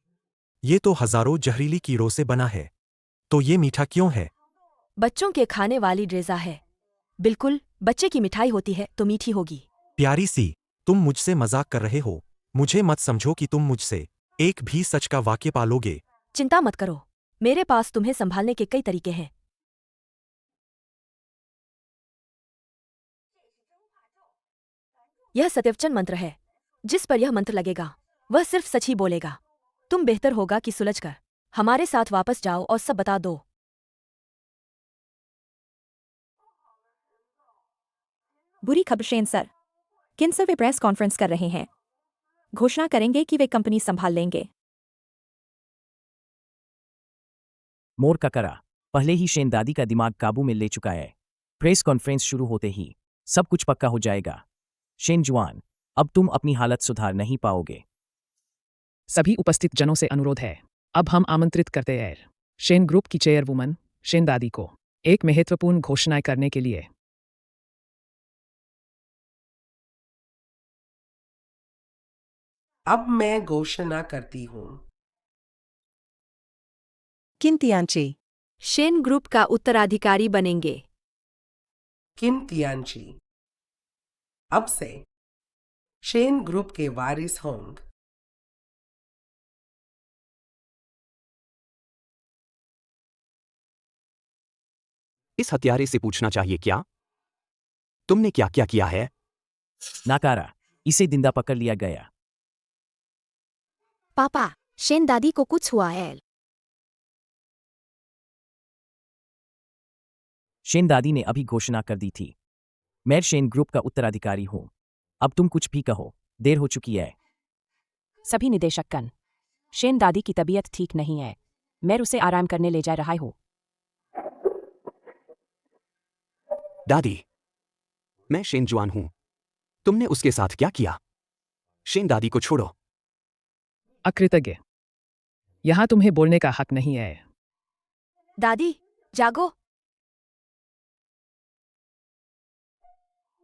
ये तो हजारों जहरीली कीड़ों से बना है। तो ये मीठा क्यों है? बच्चों के खाने वाली ड्रेजा है। बिल्कुल, बच्चे की मिठाई होती है तो मीठी होगी। प्यारी सी, तुम मुझसे मजाक कर रहे हो। मुझे मत समझो कि तुम मुझसे एक भी सच का वाक्य पालोगे। चिंता मत करो, मेरे पास तुम्हें संभालने के कई तरीके हैं। यह सत्यवचन मंत्र है। जिस पर यह मंत्र लगेगा वह सिर्फ सच ही बोलेगा। तुम बेहतर होगा कि सुलझकर हमारे साथ वापस जाओ और सब बता दो। बुरी खबर शेन सर, किन्सर वे प्रेस कॉन्फ्रेंस कर रहे हैं। घोषणा करेंगे कि वे कंपनी संभाल लेंगे। मोर का करा, पहले ही शेन दादी का दिमाग काबू में ले चुका है। प्रेस कॉन्फ्रेंस शुरू होते ही सब कुछ पक्का हो जाएगा। शेन जुआन, अब तुम अपनी हालत सुधार नहीं पाओगे। सभी उपस्थित जनों से अनुरोध है, अब हम आमंत्रित करते हैं शेन ग्रुप की चेयरवुमन शेन दादी को एक महत्वपूर्ण घोषणा करने के लिए। अब मैं घोषणा करती हूँ। किन तियानची शेन ग्रुप का उत्तराधिकारी बनेंगे। किन तियानची अब से शेन ग्रुप के वारिस होंगे। इस हत्यारे से पूछना चाहिए क्या? तुमने क्या क्या किया है? नाकारा, इसे जिंदा पकड़ लिया गया। पापा, शेन दादी को कुछ हुआ है। शेन दादी ने अभी घोषणा कर दी थी, मैं शेन ग्रुप का उत्तराधिकारी हूं। अब तुम कुछ भी कहो, देर हो चुकी है। सभी निदेशकगण, शेन दादी की तबीयत ठीक नहीं है। मैं उसे आराम करने ले जा रहा हूँ। दादी, मैं शेन जुआन हूं। तुमने उसके साथ क्या किया? शेन दादी को छोड़ो। अकृतज्ञ, यहां तुम्हें बोलने का हक नहीं है। दादी, जागो।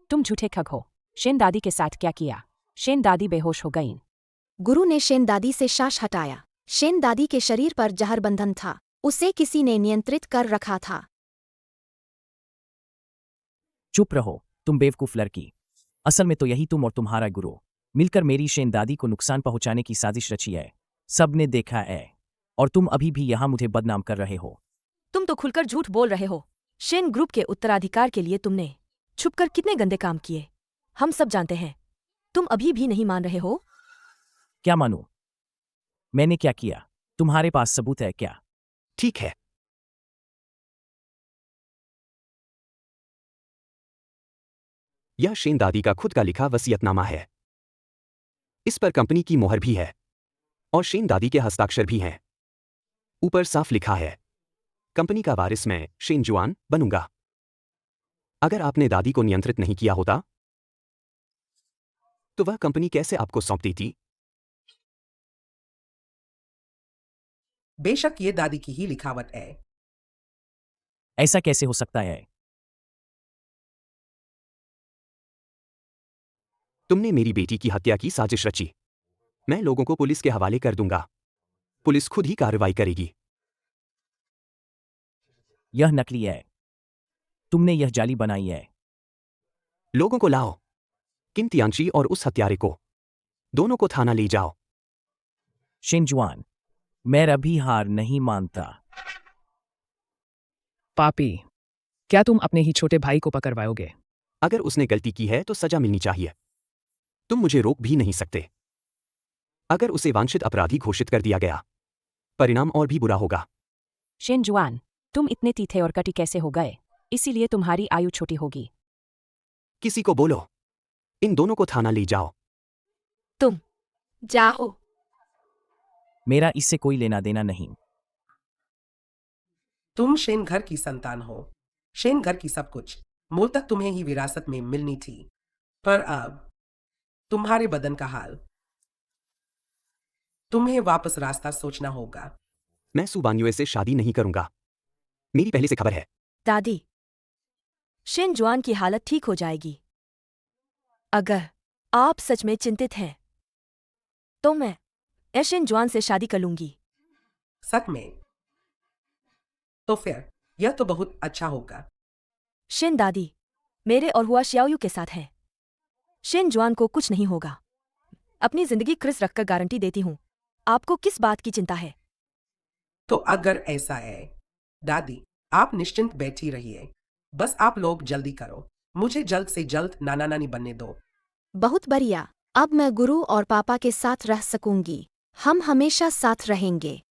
तुम झूठे खग हो। शेन दादी के साथ क्या किया? शेन दादी बेहोश हो गईं। गुरु ने शेन दादी से श्वास हटाया। शेन दादी के शरीर पर जहर बंधन था। उसे किसी ने नियंत्रित कर रखा था। चुप रहो, तुम बेवकूफ लड़की। असल में तो यही तुम और तुम्हारा गुरु मिलकर मेरी शेन दादी को नुकसान पहुंचाने की साजिश रची है। सबने देखा है, और तुम अभी भी यहां मुझे बदनाम कर रहे हो। तुम तो खुलकर झूठ बोल रहे हो। शेन ग्रुप के उत्तराधिकार के लिए तुमने छुपकर कितने गंदे काम किए, हम सब जानते हैं। तुम अभी भी नहीं मान रहे हो? क्या मानूं? मैंने क्या किया? तुम्हारे पास सबूत है क्या? ठीक है, यह शेन दादी का खुद का लिखा वसीयतनामा है। इस पर कंपनी की मोहर भी है और शेन दादी के हस्ताक्षर भी हैं। ऊपर साफ लिखा है, कंपनी का वारिस मैं शेन जुआन बनूंगा। अगर आपने दादी को नियंत्रित नहीं किया होता तो वह कंपनी कैसे आपको सौंप देती? बेशक ये दादी की ही लिखावट है। ऐसा कैसे हो सकता है? तुमने मेरी बेटी की हत्या की साजिश रची। मैं लोगों को पुलिस के हवाले कर दूंगा। पुलिस खुद ही कार्रवाई करेगी। यह नकली है। तुमने यह जाली बनाई है। लोगों को लाओ, किन तियानची और उस हत्यारे को, दोनों को थाना ले जाओ। शेन जुआन, मैं अभी हार नहीं मानता। पापी, क्या तुम अपने ही छोटे भाई को पकड़वाओगे? अगर उसने गलती की है तो सजा मिलनी चाहिए। तुम मुझे रोक भी नहीं सकते। अगर उसे वांछित अपराधी घोषित कर दिया गया, परिणाम और भी बुरा होगा। शेन जुआन, तुम इतने तीखे और कटी कैसे हो गए? इसीलिए तुम्हारी आयु छोटी होगी। किसी को बोलो, इन दोनों को थाना ले जाओ। तुम जाओ। मेरा इससे कोई लेना देना नहीं। तुम शेन घर की संतान हो। शेन घर की सब कुछ मूल तक तुम्हें ही विरासत में मिलनी थी, पर अब तुम्हारे बदन का हाल, तुम्हें वापस रास्ता सोचना होगा। मैं सुबान्युए से शादी नहीं करूंगा। मेरी पहले से खबर है। दादी, शेन जुआन की हालत ठीक हो जाएगी। अगर आप सच में चिंतित हैं तो मैं शेन जुआन से शादी कर लूंगी। सच में? तो फिर यह तो बहुत अच्छा होगा। शेन दादी मेरे और हुआ शियाओयू के साथ है। शेन जुआन को कुछ नहीं होगा। अपनी जिंदगी क्रिस रखकर गारंटी देती हूँ। आपको किस बात की चिंता है? तो अगर ऐसा है दादी, आप निश्चिंत बैठी रहिए। बस आप लोग जल्दी करो, मुझे जल्द से जल्द नाना नानी बनने दो। बहुत बढ़िया। अब मैं गुरु और पापा के साथ रह सकूंगी। हम हमेशा साथ रहेंगे।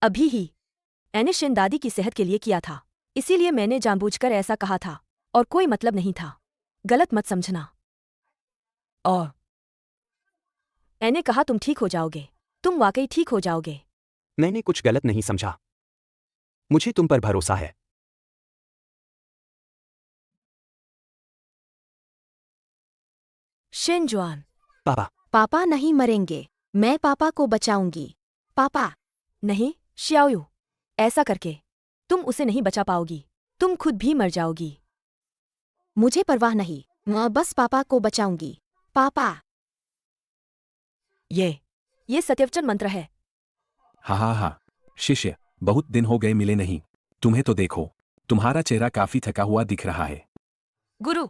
अभी ही मैंने शेन दादी की सेहत के लिए किया था, इसीलिए मैंने जानबूझकर ऐसा कहा था और कोई मतलब नहीं था। गलत मत समझना। और मैंने कहा तुम ठीक हो जाओगे। तुम वाकई ठीक हो जाओगे। मैंने कुछ गलत नहीं समझा। मुझे तुम पर भरोसा है। शेन जुआन। पापा। पापा नहीं मरेंगे। मैं पापा को बचाऊंगी। पापा। नहीं शियाओयू, ऐसा करके तुम उसे नहीं बचा पाओगी। तुम खुद भी मर जाओगी। मुझे परवाह नहीं, मैं बस पापा को बचाऊंगी। पापा। ये सत्यवचन मंत्र है। हाँ, शिष्य, बहुत दिन हो गए मिले नहीं। तुम्हें तो देखो, तुम्हारा चेहरा काफी थका हुआ दिख रहा है। गुरु।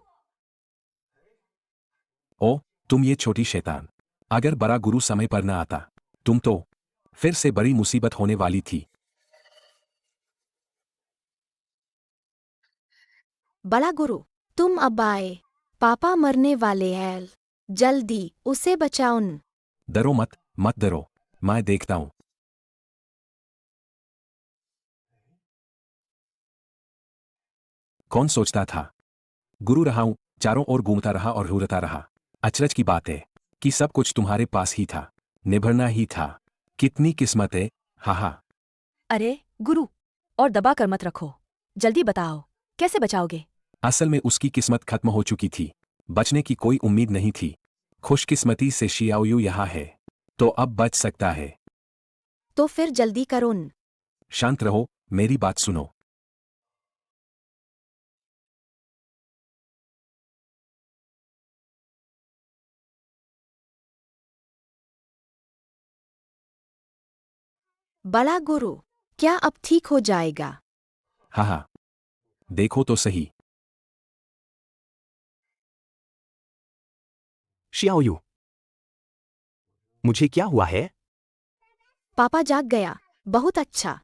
ओ, तुम ये छोटी शैतान। अगर बड़ा गुरु समय पर न आता, तुम तो फिर से बड़ी मुसीबत होने वाली थी। बड़ा गुरु, तुम अब आए। पापा मरने वाले हैं। जल्दी उसे बचाओ। डरो मत डरो, मैं देखता हूं। कौन सोचता था गुरु रहा हूं, चारों ओर घूमता रहा और घूरता रहा। अचरज की बात है कि सब कुछ तुम्हारे पास ही था, निभरना ही था। कितनी किस्मत है। हाँ। अरे गुरु, और दबा कर मत रखो। जल्दी बताओ, कैसे बचाओगे? असल में उसकी किस्मत खत्म हो चुकी थी। बचने की कोई उम्मीद नहीं थी। खुशकिस्मती से शियाओयू यहाँ है, तो अब बच सकता है। तो फिर जल्दी करो। शांत रहो, मेरी बात सुनो। बड़ा गुरु, क्या अब ठीक हो जाएगा? हाँ, देखो तो सही। शियाओयू, मुझे क्या हुआ है? पापा जाग गया। बहुत अच्छा।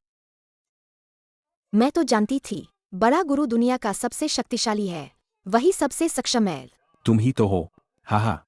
मैं तो जानती थी, बड़ा गुरु दुनिया का सबसे शक्तिशाली है। वही सबसे सक्षम है। तुम ही तो हो। हाँ,